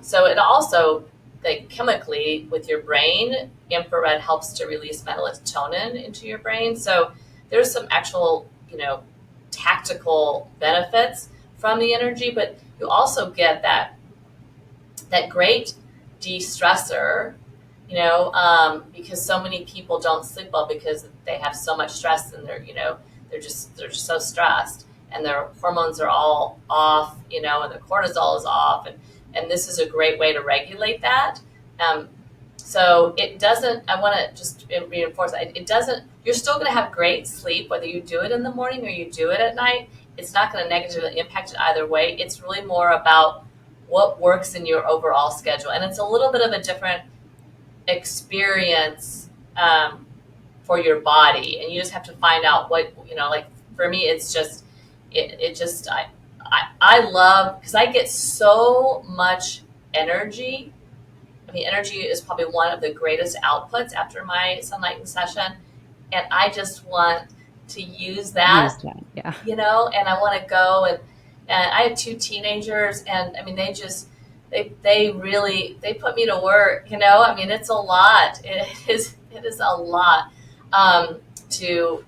So it also, like chemically with your brain, infrared helps to release melatonin into your brain. So there's some actual, tactical benefits from the energy, but you also get that great de-stressor, because so many people don't sleep well because they have so much stress and they're just so stressed and their hormones are all off, and their cortisol is off. And this is a great way to regulate that. So it doesn't, I want to just reinforce, it doesn't, you're still going to have great sleep, whether you do it in the morning or you do it at night. It's not going to negatively impact it either way. It's really more about what works in your overall schedule. And it's a little bit of a different experience for your body. And you just have to find out what, like for me, it's just, I love, because I get so much energy I mean, energy is probably one of the greatest outputs after my Sunlighten session. And I just want to use Use that, that. Yeah. and I want to go and I have two teenagers, and I mean, they really, they put me to work, I mean, it's a lot. It is a lot, to,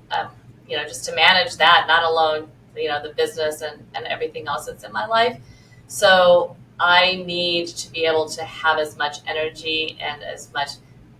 just to manage that, not alone, the business and everything else that's in my life. So I need to be able to have as much energy and as much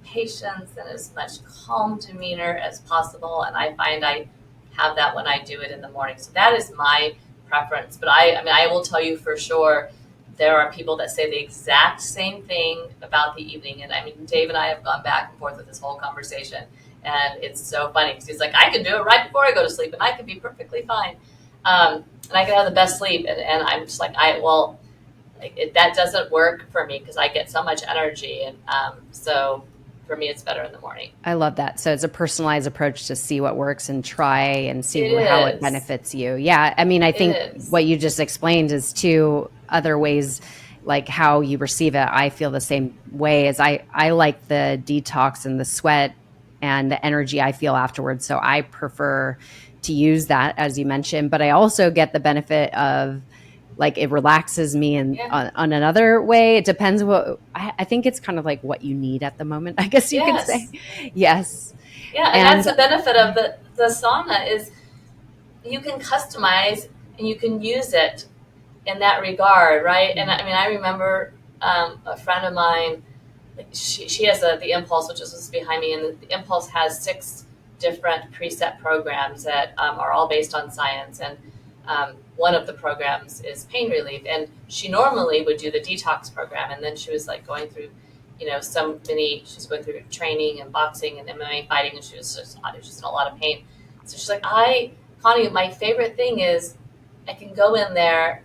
patience and as much calm demeanor as possible. And I find I have that when I do it in the morning. So that is my preference. But I mean, I will tell you for sure, there are people that say the exact same thing about the evening. And I mean, Dave and I have gone back and forth with this whole conversation. And it's so funny because he's like, I can do it right before I go to sleep and I can be perfectly fine. And I can have the best sleep. And I'm just like, that doesn't work for me because I get so much energy. And so for me, it's better in the morning. I love that. So it's a personalized approach to see what works and try and see It how it is. benefits you. Yeah. I mean, I think It is. what you just explained is two other ways, like how you receive it. I feel the same way as I like the detox and the sweat and the energy I feel afterwards. So I prefer to use that, as you mentioned, but I also get the benefit of, like, it relaxes me and Yeah. on another way. It depends what I think it's kind of like what you need at the moment, I guess you could say. Yes. Yes. Yeah, and that's And the benefit of the sauna is you can customize and you can use it in that regard, right? And I mean, I remember a friend of mine, like she has the Impulse, which is what's behind me, and the Impulse has 6 different preset programs that are all based on science. And one of the programs is pain relief. And she normally would do the detox program, and then she was like going through, she's going through training and boxing and MMA fighting, and she was just in a lot of pain. So she's like, Connie, my favorite thing is I can go in there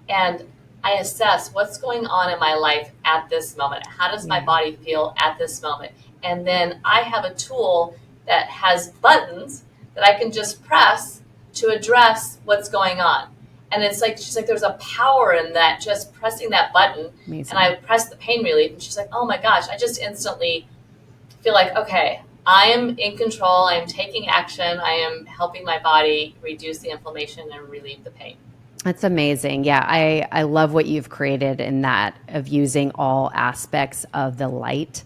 and I assess what's going on in my life at this moment. How does my body feel at this moment? And then I have a tool that has buttons that I can just press to address what's going on. And it's like, she's like, there's a power in that, just pressing that button. Amazing. And I press the pain relief, and she's like, oh my gosh, I just instantly feel like, okay, I am in control. I am taking action. I am helping my body reduce the inflammation and relieve the pain. That's amazing. Yeah, I love what you've created in that, of using all aspects of the light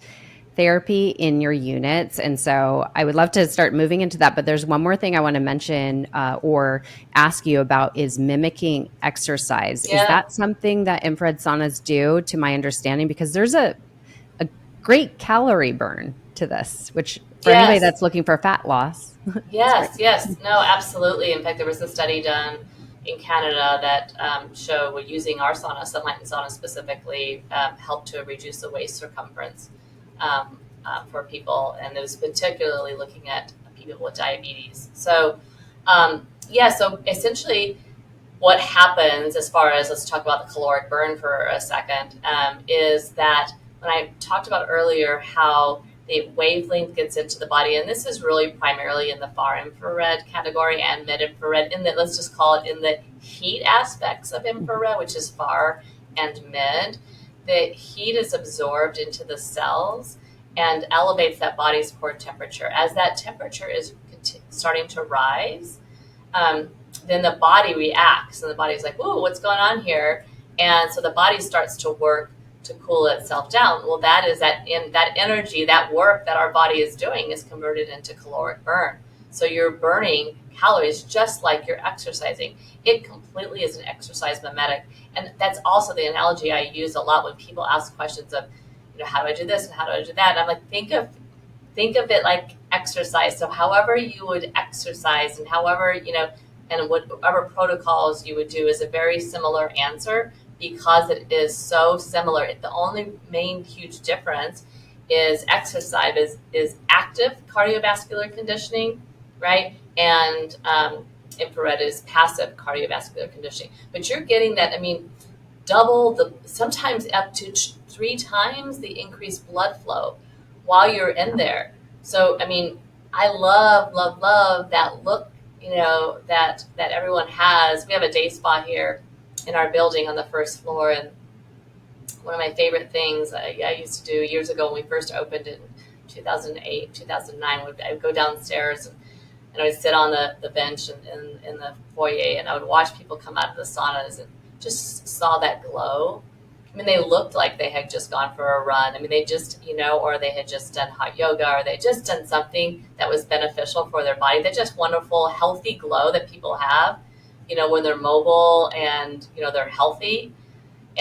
therapy in your units. And so I would love to start moving into that. But there's one more thing I want to mention or ask you about, is mimicking exercise. Yeah. Is that something that infrared saunas do, to my understanding? Because there's a great calorie burn to this, which for anybody that's looking for fat loss. Yes. No, absolutely. In fact, there was a study done in Canada that showed using our sauna, Sunlighten sauna specifically, helped to reduce the waist circumference for people. And it was particularly looking at people with diabetes. So, so essentially what happens, as far as, let's talk about the caloric burn for a second, is that when I talked about earlier how the wavelength gets into the body, and this is really primarily in the far infrared category and mid infrared, in that, let's just call it in the heat aspects of infrared, which is far and mid. The heat is absorbed into the cells and elevates that body's core temperature. As that temperature is starting to rise, then the body reacts, and the body's like, "Ooh, what's going on here?" And so the body starts to work to cool itself down. Well, that is that energy, that work that our body is doing, is converted into caloric burn. So you're burning calories just like you're exercising. It completely is an exercise mimetic. And that's also the analogy I use a lot when people ask questions of, how do I do this and how do I do that? And I'm like, think of it like exercise. So however you would exercise, and however, and whatever protocols you would do, is a very similar answer, because it is so similar. The only main huge difference is exercise is active cardiovascular conditioning, right? And infrared is passive cardiovascular conditioning. But you're getting that, double sometimes up to 3 times the increased blood flow while you're in there. So, I love that look, that everyone has. We have a day spa here in our building on the first floor, and one of my favorite things I used to do years ago when we first opened in 2008, 2009, I would go downstairs and I would sit on the bench in the foyer, and I would watch people come out of the saunas and just saw that glow. I mean, they looked like they had just gone for a run. I mean, they just, or they had just done hot yoga, or they had just done something that was beneficial for their body. They're just wonderful, healthy glow that people have, when they're mobile and, they're healthy.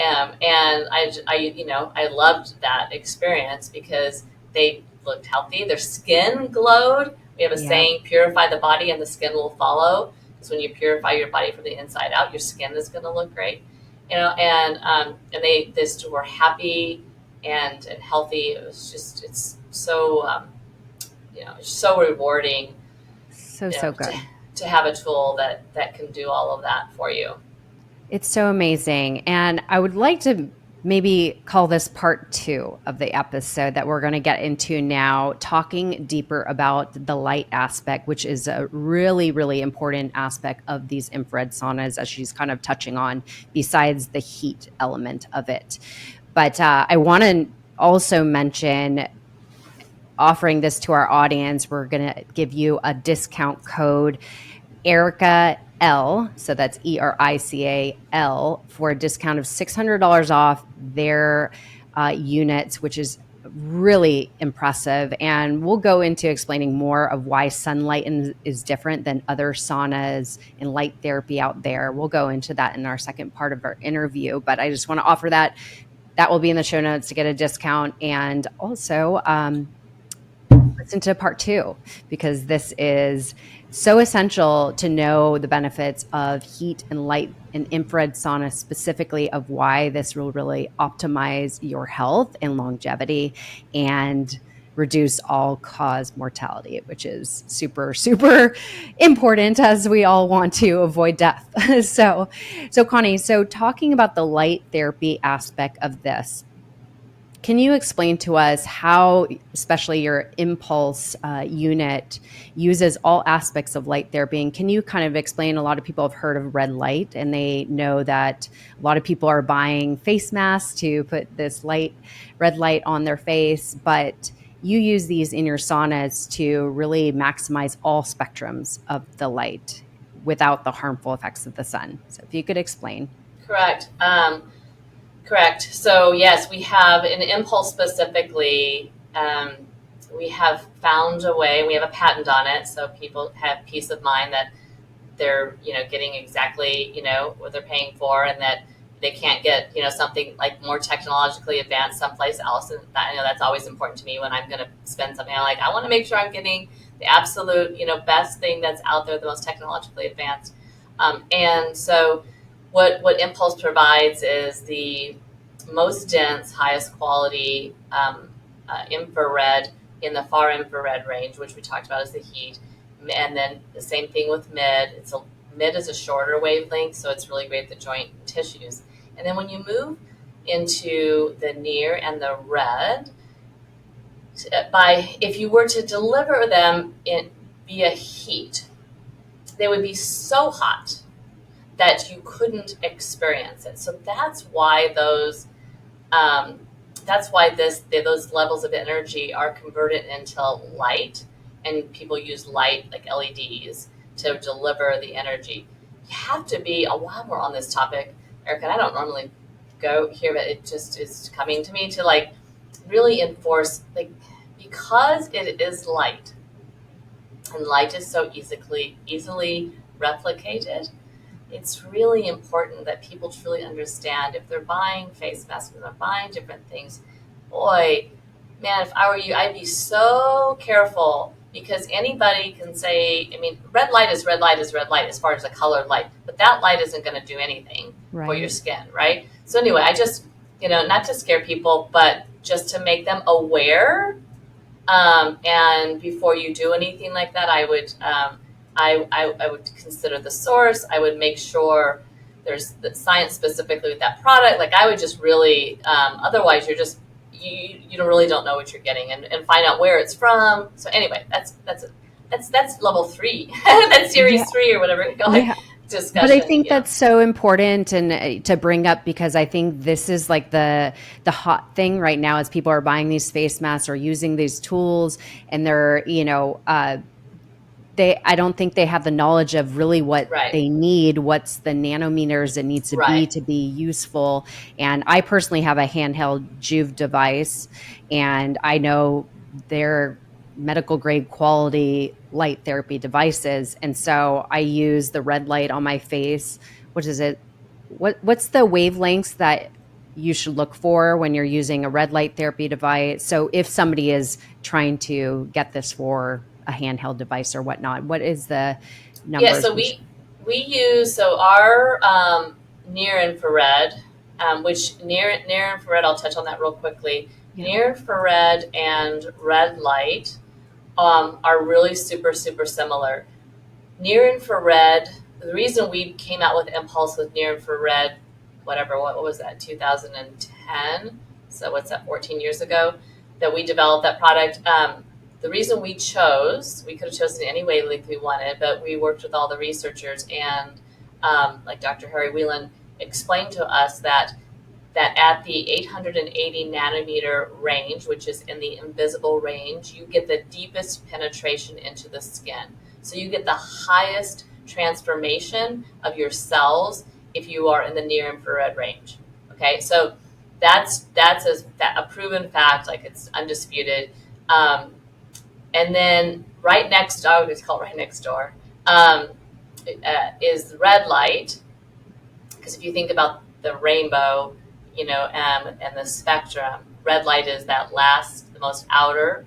And I loved that experience because they looked healthy. Their skin glowed. We have a saying, purify the body and the skin will follow. Because when you purify your body from the inside out, your skin is going to look great. And they just were happy and healthy. It was just, it's so, so rewarding. So good. To have a tool that can do all of that for you. It's so amazing. And I would like to maybe call this part 2 of the episode that we're going to get into now, talking deeper about the light aspect, which is a really, really important aspect of these infrared saunas, as she's kind of touching on, besides the heat element of it. But I want to also mention, offering this to our audience, we're going to give you a discount code, Erica L, so that's ERICAL, for a discount of $600 off their units, which is really impressive. And we'll go into explaining more of why Sunlighten is different than other saunas and light therapy out there. We'll go into that in our second part of our interview, but I just want to offer that. That will be in the show notes to get a discount. And also listen to part 2, because this is so essential to know the benefits of heat and light and infrared sauna, specifically of why this will really optimize your health and longevity and reduce all-cause mortality, which is super, super important, as we all want to avoid death. So Connie, talking about the light therapy aspect of this, can you explain to us how, especially your Impulse unit, uses all aspects of light therapy? And can you kind of explain, a lot of people have heard of red light, and they know that a lot of people are buying face masks to put this red light on their face, but you use these in your saunas to really maximize all spectrums of the light without the harmful effects of the sun. So if you could explain. Correct. Correct. So yes, we have in Impulse specifically, we have found a way, we have a patent on it, so people have peace of mind that they're, getting exactly, what they're paying for, and that they can't get, something like more technologically advanced someplace else. And that, that's always important to me when I'm going to spend something. I want to make sure I'm getting the absolute, best thing that's out there, the most technologically advanced. And so what Impulse provides is the most dense, highest quality infrared in the far infrared range, which we talked about as the heat. And then the same thing with mid. Mid is a shorter wavelength, so it's really great at the joint tissues. And then when you move into the near and the red, if you were to deliver them via heat, they would be so hot that you couldn't experience it. So that's why those levels of energy are converted into light, and people use light like LEDs to deliver the energy. You have to be a while more on this topic, Erica. And I don't normally go here, but it just is coming to me to really enforce, because it is light, and light is so easily replicated. It's really important that people truly understand, if they're buying face masks and they're buying different things, boy, man, if I were you, I'd be so careful, because anybody can say, red light is red light is red light as far as a colored light, but that light isn't going to do anything for your skin, right? So anyway, I just, not to scare people, but just to make them aware. And before you do anything like that, I would consider the source. I would make sure there's the science specifically with that product. I would just really, otherwise you're just, you really don't know what you're getting, and find out where it's from. So anyway, that's level 3. That's series 3 or whatever you call it. But I discussion. think Yeah. that's so important and to bring up because I think this is like the hot thing right now as people are buying these face masks or using these tools and they're, I don't think they have the knowledge of really what Right. they need, what's the nanometers it needs Right. to be useful. And I personally have a handheld Juve device, and I know they're medical grade quality light therapy devices. And so I use the red light on my face, which is it. What's the wavelengths that you should look for when you're using a red light therapy device? So if somebody is trying to get this for a handheld device or whatnot, what is the Yeah. numbers? So we use our near infrared, which near infrared. I'll touch on that real quickly. Yeah. Near infrared and red light are really super similar. Near infrared. The reason we came out with Impulse with near infrared, what was that, 2010? So what's that, 14 years ago that we developed that product. The reason we could have chosen any wavelength we wanted, but we worked with all the researchers and like Dr. Harry Whelan explained to us that at the 880 nanometer range, which is in the invisible range, you get the deepest penetration into the skin. So you get the highest transformation of your cells if you are in the near infrared range. Okay, so that's a proven fact, like it's undisputed. And then right next door, I would just call it right next door, is red light. Because if you think about the rainbow, and the spectrum, red light is that last, the most outer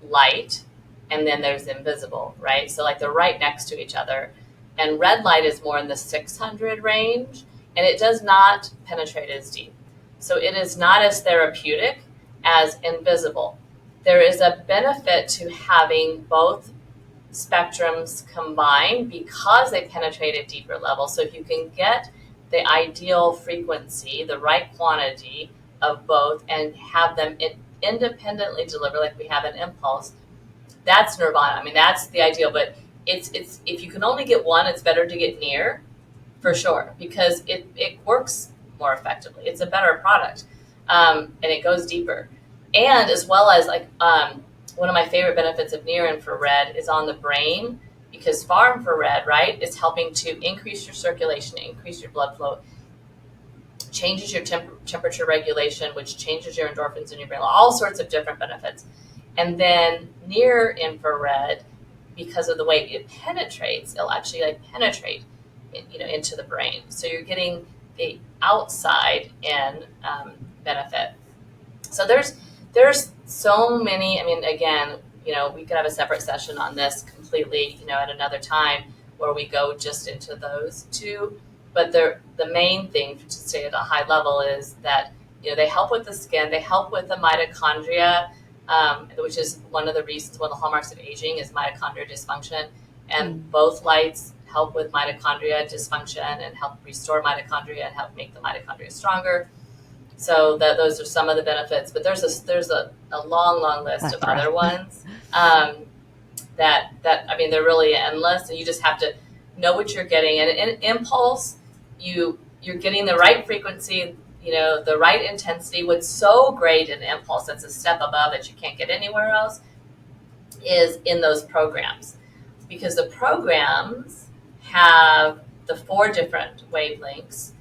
light, and then there's invisible, right? So like they're right next to each other. And red light is more in the 600 range, and it does not penetrate as deep. So it is not as therapeutic as invisible. There is a benefit to having both spectrums combined because they penetrate at deeper levels. So if you can get the ideal frequency, the right quantity of both, and have them independently deliver like we have an Impulse, that's nirvana. I mean, that's the ideal. But it's if you can only get one, it's better to get near, for sure, because it works more effectively. It's a better product, and it goes deeper. And as well as one of my favorite benefits of near infrared is on the brain, because far infrared, right, is helping to increase your circulation, increase your blood flow, changes your temperature regulation, which changes your endorphins in your brain, all sorts of different benefits. And then near infrared, because of the way it penetrates, it'll actually penetrate, into the brain. So you're getting the outside in benefit. So there's so many. I mean, again, we could have a separate session on this completely, at another time where we go just into those two. But the main thing to stay at a high level is that they help with the skin, they help with the mitochondria, which is one of the reasons, one of the hallmarks of aging is mitochondria dysfunction, and both lights help with mitochondria dysfunction and help restore mitochondria and help make the mitochondria stronger. So those are some of the benefits, but there's a long list of other ones that I mean, they're really endless, and you just have to know what you're getting. And in Impulse, you're getting the right frequency, the right intensity. What's so great in Impulse, that's a step above that you can't get anywhere else, is in those programs, because the programs have the 4 different wavelengths,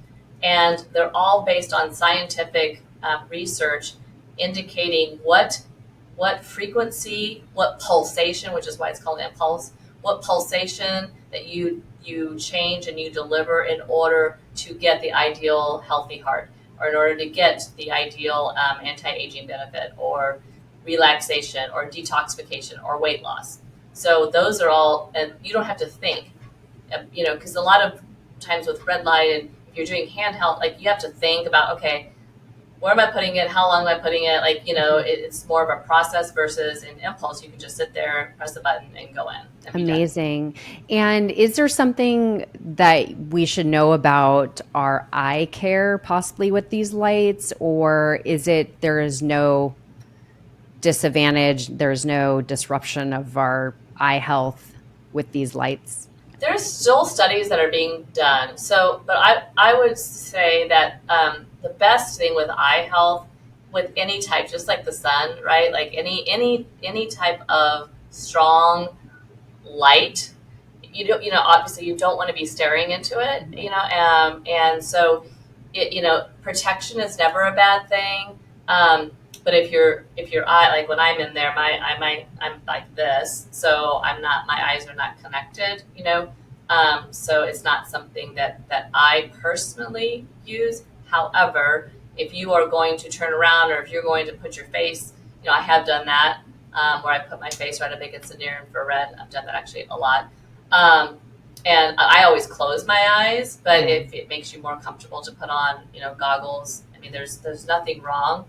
and they're all based on scientific research indicating what frequency, what pulsation, which is why it's called Impulse, what pulsation that you change and you deliver in order to get the ideal healthy heart, or in order to get the ideal anti-aging benefit, or relaxation, or detoxification, or weight loss. So those are all, and you don't have to think, because a lot of times with red light, and if you're doing handheld, you have to think about, okay, where am I putting it? How long am I putting it? It's more of a process versus an Impulse. You can just sit there, press the button, and go in. And Amazing. And is there something that we should know about our eye care possibly with these lights, or is it there is no disadvantage, there's no disruption of our eye health with these lights? There's still studies that are being done. So, but I would say that the best thing with eye health, with any type, just like the sun, right? Like any type of strong light, obviously you don't want to be staring into it, and so protection is never a bad thing. But if your eye, like when I'm in there, I'm like this, so my eyes are not connected, so it's not something that I personally use. However, if you are going to turn around, or if you're going to put your face, I have done that, where I put my face right up against the near infrared. I've done that actually a lot. Um, and I always close my eyes, but if it makes you more comfortable to put on, goggles, I mean, there's nothing wrong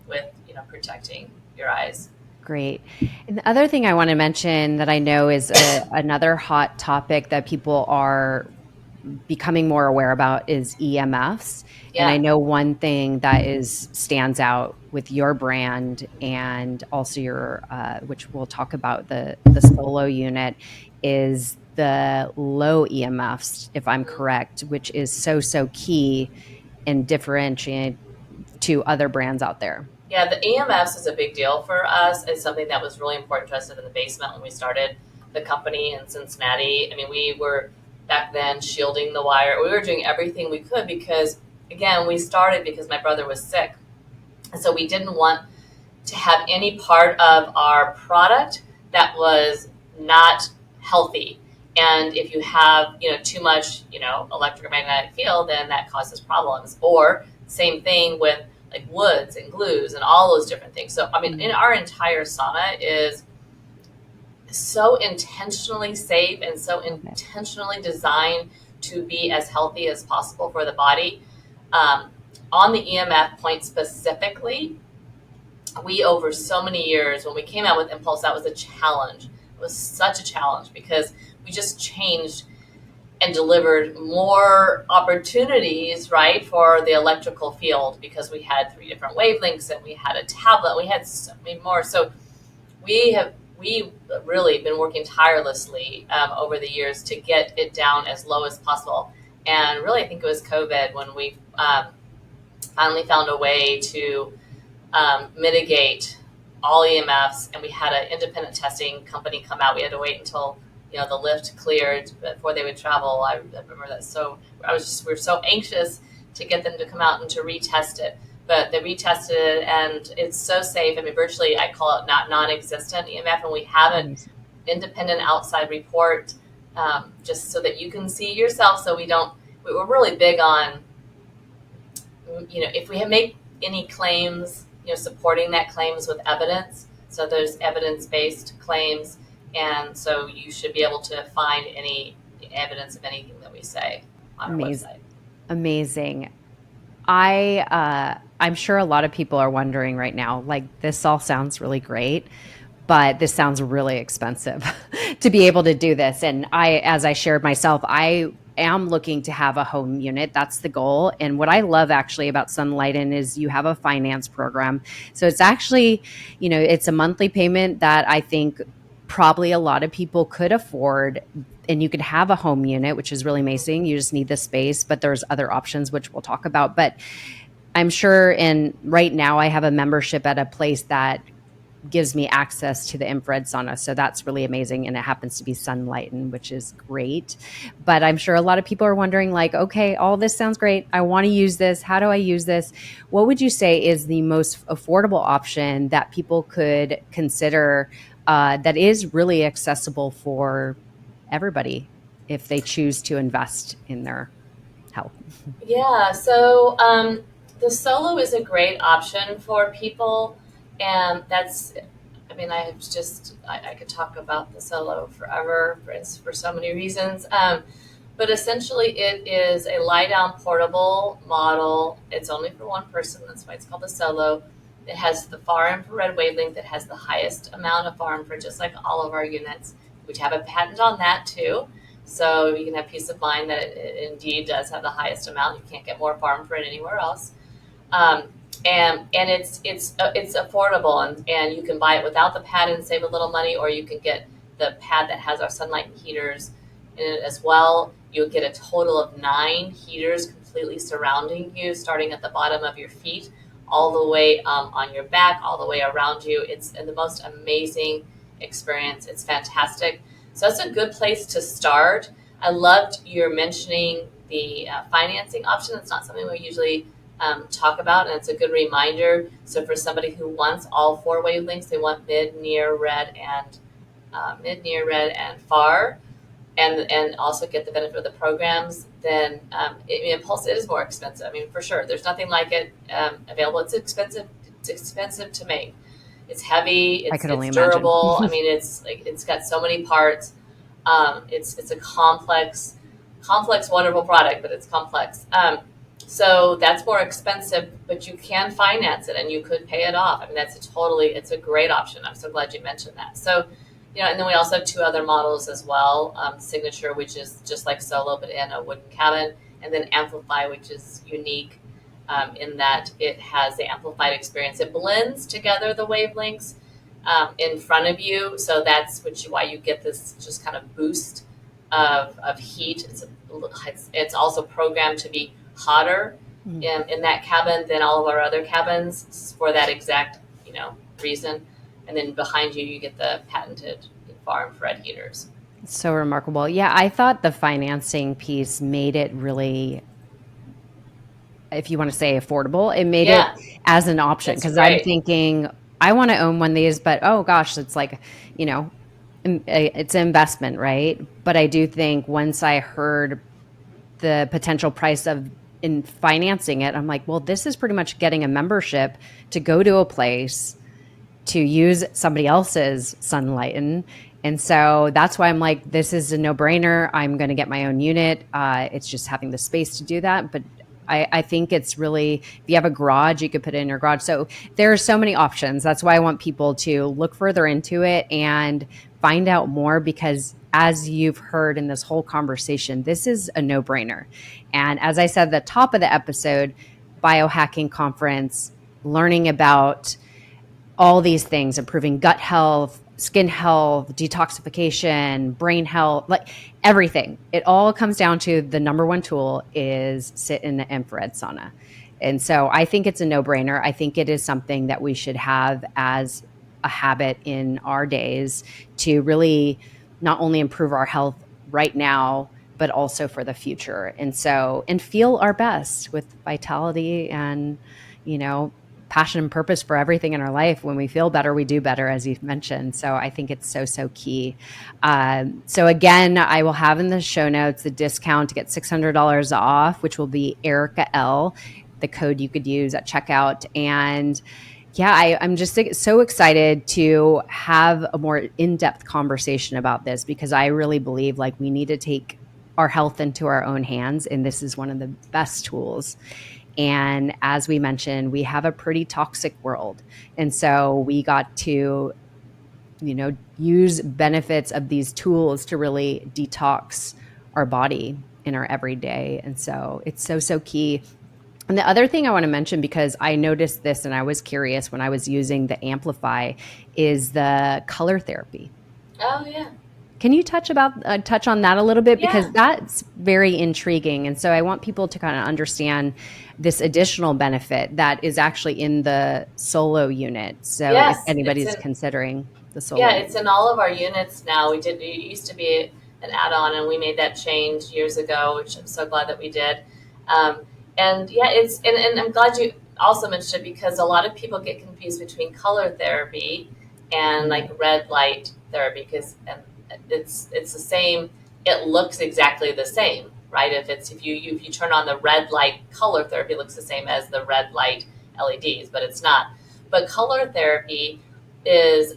with, protecting your eyes. Great. And the other thing I want to mention that I know is another hot topic that people are becoming more aware about is EMFs. Yeah. And I know one thing that stands out with your brand, and also your, which we'll talk about, the solo unit, is the low EMFs, if I'm correct, which is so key and differentiate to other brands out there. Yeah, the EMFs is a big deal for us. It's something that was really important to us in the basement when we started the company in Cincinnati. I mean, we were back then shielding the wire. We were doing everything we could because, again, we started because my brother was sick. And so we didn't want to have any part of our product that was not healthy. And if you have, too much, electromagnetic field, then that causes problems. Or same thing with like woods and glues and all those different things. So, I mean, in our entire sauna is so intentionally safe and so intentionally designed to be as healthy as possible for the body. On the EMF point specifically, we, over so many years, when we came out with Impulse, that was a challenge. It was such a challenge because we just changed and delivered more opportunities, right, for the electrical field, because we had 3 different wavelengths and we had a tablet. We had so many more. So we've really been working tirelessly over the years to get it down as low as possible. And really, I think it was COVID when we finally found a way to mitigate all EMFs, and we had an independent testing company come out. We had to wait until the lift cleared before they would travel. I remember that. So we were so anxious to get them to come out and to retest it. But they retested it, and it's so safe. I mean, virtually, I call it non-existent EMF, and we have an independent outside report, just so that you can see yourself. So we're really big on, if we make any claims, supporting that claims with evidence. So there's evidence-based claims. And so you should be able to find any evidence of anything that we say on our website. Amazing. I'm sure a lot of people are wondering right now, like, this all sounds really great, but this sounds really expensive to be able to do this. And as I shared myself, I am looking to have a home unit. That's the goal. And what I love actually about Sunlighten is you have a finance program. So it's actually, it's a monthly payment that I think probably a lot of people could afford, and you could have a home unit, which is really amazing. You just need the space, but there's other options, which we'll talk about. But I'm sure, and right now I have a membership at a place that gives me access to the infrared sauna. So that's really amazing. And it happens to be Sunlighten, which is great. But I'm sure a lot of people are wondering, like, okay, all this sounds great. I want to use this. How do I use this? What would you say is the most affordable option that people could consider that is really accessible for everybody if they choose to invest in their health? Yeah, so the solo is a great option for people, and I could talk about the solo forever for so many reasons. But essentially, it is a lie-down portable model. It's only for one person. That's why it's called a solo. It has the far infrared wavelength. It has the highest amount of far infrared, just like all of our units. We have a patent on that too. So you can have peace of mind that it indeed does have the highest amount. You can't get more far infrared anywhere else. And it's affordable, and you can buy it without the pad and save a little money, or you can get the pad that has our Sunlighten heaters in it as well. You'll get a total of 9 heaters completely surrounding you, starting at the bottom of your feet, all the way on your back, all the way around you. It's the most amazing experience. It's fantastic. So that's a good place to start. I loved your mentioning the financing option. It's not something we usually talk about, and it's a good reminder. So for somebody who wants all 4 wavelengths, they want mid, near, red, and far, and also get the benefit of the programs, then Impulse is more expensive. I mean, for sure, there's nothing like it available. It's expensive. It's expensive to make. It's heavy. I could only It's imagine. durable. I mean, it's got so many parts. It's a complex, wonderful product, but it's complex. So that's more expensive, but you can finance it and you could pay it off. I mean, it's a great option. I'm so glad you mentioned that. So, and then we also have 2 other models as well. Signature, which is just like Solo, but in a wooden cabin, and then Amplify, which is unique in that it has the amplified experience. It blends together the wavelengths in front of you. So that's why you get this just kind of boost of heat. It's also programmed to be hotter in that cabin than all of our other cabins for that exact reason. And then behind you, you get the patented far infrared heaters. So remarkable. Yeah, I thought the financing piece made it really, if you want to say affordable, it made it as an option, because I'm thinking I want to own one of these, but oh gosh, it's like, it's an investment, right? But I do think once I heard the potential price in financing it, I'm like, well, this is pretty much getting a membership to go to a place to use somebody else's Sunlighten. And so that's why I'm like, this is a no-brainer. I'm going to get my own unit. It's just having the space to do that. But I think it's really, if you have a garage, you could put it in your garage. So there are so many options. That's why I want people to look further into it and find out more, because as you've heard in this whole conversation, this is a no-brainer. And as I said at the top of the episode, biohacking conference, learning about all these things, improving gut health, skin health, detoxification, brain health, like everything. It all comes down to the number one tool is sit in the infrared sauna. And so I think it's a no-brainer. I think it is something that we should have as a habit in our days to really not only improve our health right now, but also for the future. And feel our best with vitality and, passion and purpose for everything in our life. When we feel better, we do better, as you've mentioned. So I think it's so key. So again, I will have in the show notes the discount to get $600 off, which will be Erica L, the code you could use at checkout. And yeah, I'm just so excited to have a more in-depth conversation about this, because I really believe like we need to take our health into our own hands. And this is one of the best tools. And as we mentioned, we have a pretty toxic world. And so we got to, use benefits of these tools to really detox our body in our everyday. And so it's so key. And the other thing I want to mention, because I noticed this and I was curious when I was using the Amplify, is the color therapy. Oh, yeah. Can you touch on that a little bit? Because that's very intriguing. And so I want people to kind of understand this additional benefit that is actually in the Solo unit. So if anybody's considering the Solo. Yeah, it's in all of our units now. It used to be an add-on, and we made that change years ago, which I'm so glad that we did. And I'm glad you also mentioned it, because a lot of people get confused between color therapy and like red light therapy, because it's the same. It looks exactly the same, right? If you turn on the red light color therapy, it looks the same as the red light LEDs, but it's not. But color therapy is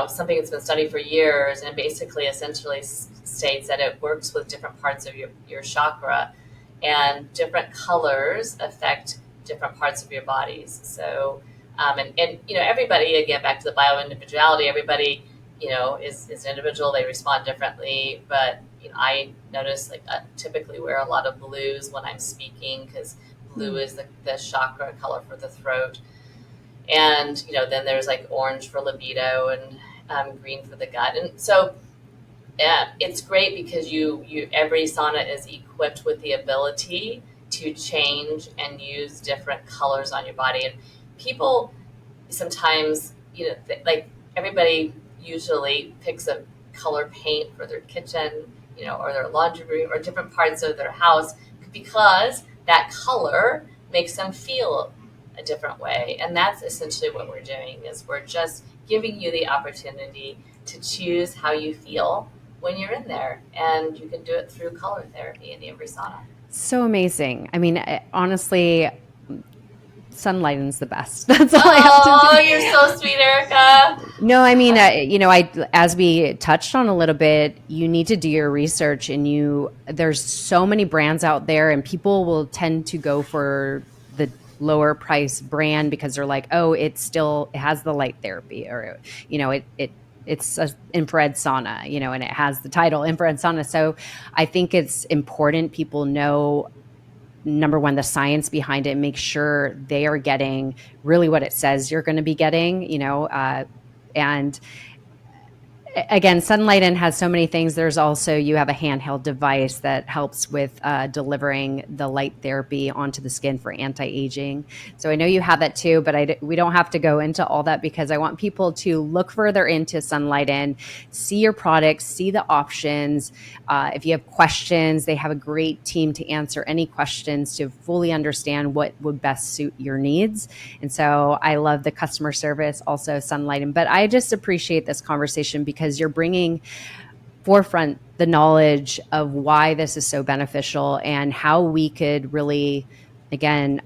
something that's been studied for years, and basically essentially states that it works with different parts of your chakra, and different colors affect different parts of your bodies. So everybody, again, back to the bio-individuality, everybody is an individual. They respond differently, but I notice typically wear a lot of blues when I'm speaking, because blue is the chakra color for the throat. And then there's like orange for libido, and green for the gut. And so it's great because you every sauna is equipped with the ability to change and use different colors on your body. And people sometimes, like everybody usually picks a color paint for their kitchen, or their laundry room or different parts of their house because that color makes them feel a different way. And that's essentially what we're doing is we're just giving you the opportunity to choose how you feel when you're in there. And you can do it through color therapy in every sauna. So amazing. I mean, honestly, Sunlighten's the best. That's all I have to Oh, you're say. so sweet, Erica. No, I mean, as we touched on a little bit, you need to do your research, and there's so many brands out there, and people will tend to go for the lower price brand because they're like, oh, it has the light therapy, or it's an infrared sauna, and it has the title infrared sauna. So I think it's important people know, number one, the science behind it, make sure they are getting really what it says you're going to be getting, and again, Sunlighten has so many things. There's also, you have a handheld device that helps with delivering the light therapy onto the skin for anti-aging. So I know you have that too, but we don't have to go into all that because I want people to look further into Sunlighten, see your products, see the options. If you have questions, they have a great team to answer any questions to fully understand what would best suit your needs. And so I love the customer service, also Sunlighten. But I just appreciate this conversation because you're bringing forefront the knowledge of why this is so beneficial and how we could really, again,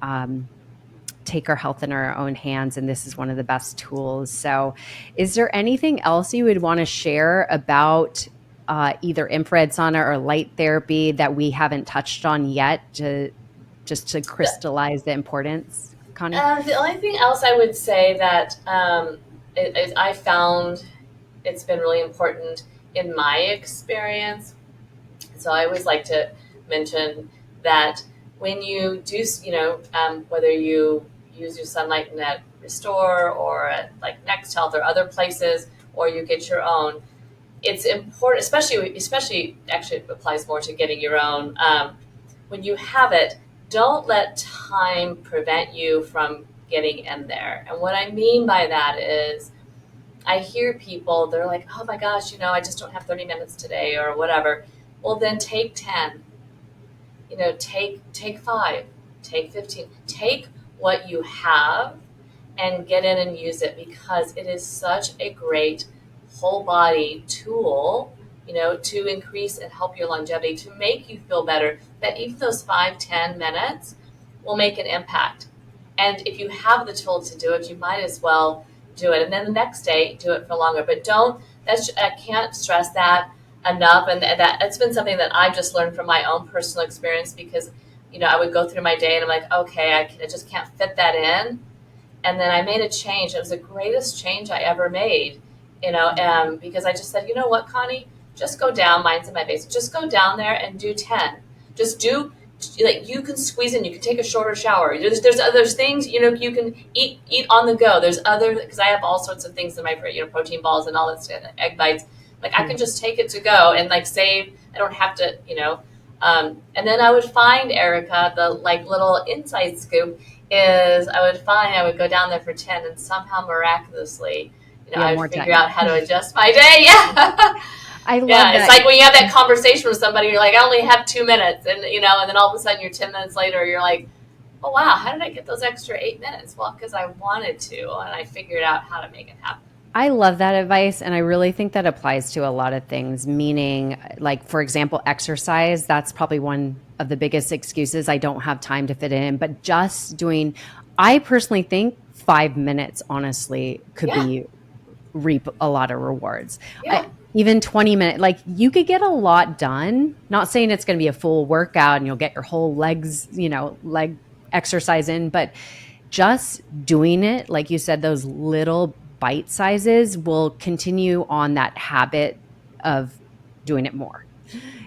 take our health in our own hands. And this is one of the best tools. So is there anything else you would want to share about either infrared sauna or light therapy that we haven't touched on yet, just to crystallize the importance, Connie? The only thing else I would say that I found it's been really important in my experience. So I always like to mention that when you do, whether you use your Sunlighten at Restore or at like Next Health or other places, or you get your own, it's important, especially actually it applies more to getting your own. When you have it, don't let time prevent you from getting in there. And what I mean by that is I hear people, they're like, oh my gosh, I just don't have 30 minutes today or whatever. Well, then take 10, take 5, take 15, take what you have and get in and use it because it is such a great whole body tool, to increase and help your longevity, to make you feel better, that even those 5-10 minutes will make an impact. And if you have the tool to do it, you might as well do it. And then the next day, do it for longer. But I can't stress that enough. And that's been something that I've just learned from my own personal experience because, I would go through my day and I'm like, okay, I just can't fit that in. And then I made a change. It was the greatest change I ever made, because I just said, you know what, Connie, just go down, mine's in my base, just go down there and do 10. Just do, like, you can squeeze in, you can take a shorter shower. There's things, you can eat on the go. There's because I have all sorts of things in my, protein balls and all that stuff, egg bites. Like I can just take it to go and like save, I don't have to, and then I would find, Erica, the like little inside scoop is I would go down there for 10 and somehow miraculously, I would figure out how to adjust my day. Yeah. I love that. It's like when you have that conversation with somebody, you're like, I only have 2 minutes. And, and then all of a sudden you're 10 minutes later, you're like, oh, wow, how did I get those extra 8 minutes? Well, because I wanted to, and I figured out how to make it happen. I love that advice. And I really think that applies to a lot of things, meaning like, for example, exercise. That's probably one of the biggest excuses. I don't have time to fit it in, but just doing, I personally think 5 minutes, honestly, could reap a lot of rewards. Yeah. Even 20 minutes, like you could get a lot done. Not saying it's going to be a full workout and you'll get your whole legs, leg exercise in, but just doing it, like you said, those little bite sizes will continue on that habit of doing it more.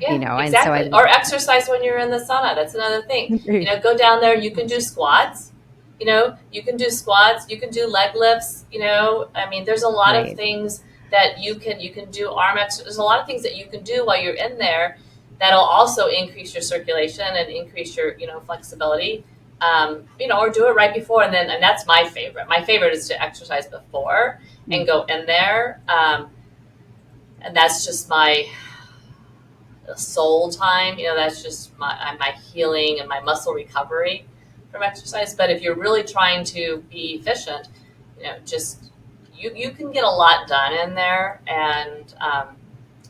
Yeah, exactly. And so or exercise when you're in the sauna. That's another thing. Go down there. You can do squats. You can do squats. You can do leg lifts. There's a lot of things that you can do arm exercise. There's a lot of things that you can do while you're in there that'll also increase your circulation and increase your flexibility. Or do it right before, and that's my favorite. My favorite is to exercise before and go in there, and that's just my soul time. That's just my healing and my muscle recovery from exercise. But if you're really trying to be efficient, just you can get a lot done in there, and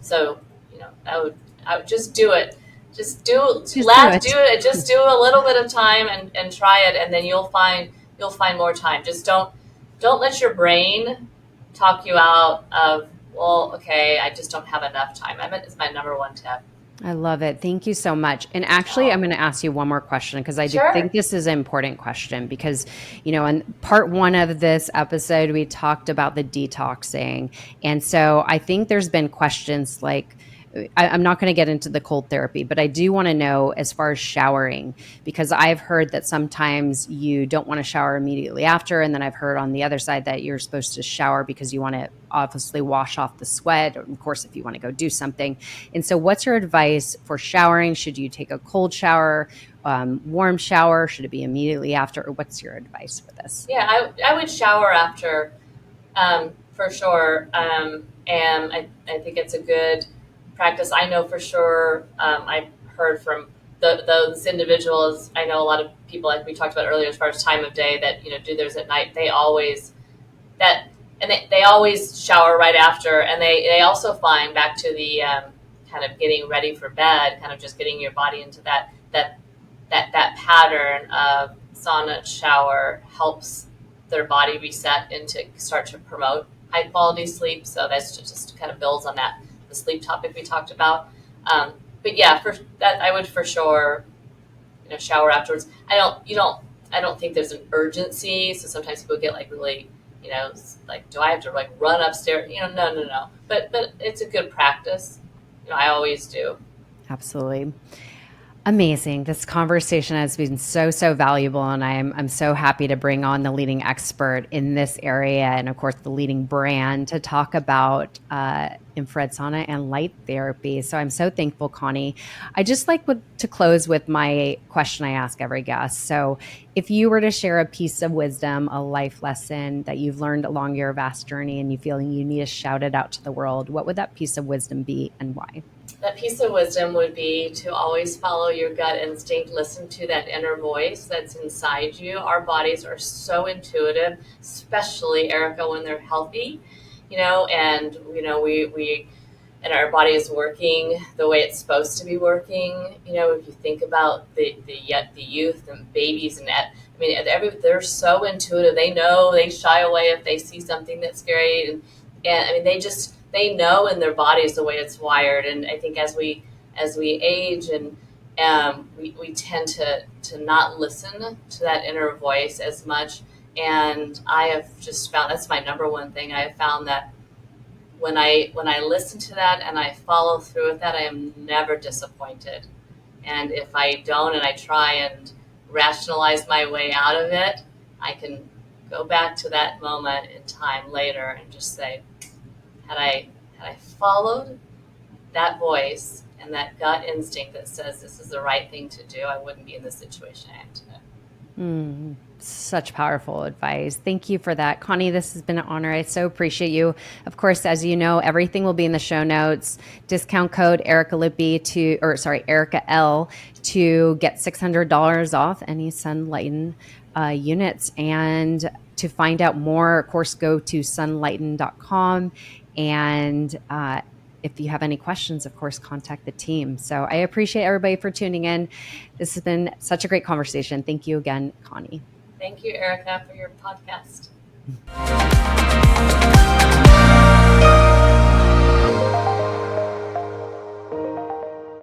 so I would just do it. Just do it. Just do a little bit of time and try it, and then you'll find more time. Just don't let your brain talk you out of, well, okay, I just don't have enough time. It's my number one tip. I love it. Thank you so much. And actually, I'm going to ask you one more question, because I do think this is an important question, because, in part one of this episode, we talked about the detoxing. And so I think there's been questions like, I'm not going to get into the cold therapy, but I do want to know as far as showering, because I've heard that sometimes you don't want to shower immediately after. And then I've heard on the other side that you're supposed to shower because you want to obviously wash off the sweat, or of course, if you want to go do something. And so what's your advice for showering? Should you take a cold shower, warm shower? Should it be immediately after? Or what's your advice for this? Yeah, I would shower after, for sure. And I think it's a good practice. I know for sure, I've heard from those individuals. I know a lot of people, like we talked about earlier, as far as time of day, that do theirs at night. They always shower right after, and they also find, back to the kind of getting ready for bed, kind of just getting your body into that pattern of sauna shower helps their body reset and to start to promote high quality sleep. So that's just kind of builds on that, the sleep topic we talked about. But yeah, for that, I would for sure, shower afterwards. I don't think there's an urgency. So sometimes people get like really, like, do I have to like run upstairs? No. But it's a good practice. I always do. Absolutely. Amazing. This conversation has been so valuable, and I'm so happy to bring on the leading expert in this area, and of course the leading brand, to talk about infrared sauna and light therapy. So I'm so thankful, Connie. I just like to close with my question I ask every guest. So if you were to share a piece of wisdom, a life lesson that you've learned along your vast journey, and you feel you need to shout it out to the world, what would that piece of wisdom be, and why? That piece of wisdom would be to always follow your gut instinct. Listen to that inner voice that's inside you. Our bodies are so intuitive, especially, Erica, when they're healthy, and and our body is working the way it's supposed to be working. If you think about the youth and babies, and they're so intuitive. They know, they shy away if they see something that's scary, and they know in their bodies the way it's wired. And I think as we age, and we tend to not listen to that inner voice as much. And I have just found, that's my number one thing. I have found that when I listen to that and I follow through with that, I am never disappointed. And if I don't, and I try and rationalize my way out of it, I can go back to that moment in time later and just say, had I followed that voice and that gut instinct that says this is the right thing to do, I wouldn't be in the situation I am today. Such powerful advice. Thank you for that, Connie. This has been an honor. I so appreciate you. Of course, as you know, everything will be in the show notes. Discount code Erica Erica L, to get $600 off any Sunlighten units. And to find out more, of course, go to sunlighten.com. And if you have any questions, of course, contact the team. So I appreciate everybody for tuning in. This has been such a great conversation. Thank you again, Connie. Thank you, Erica, for your podcast.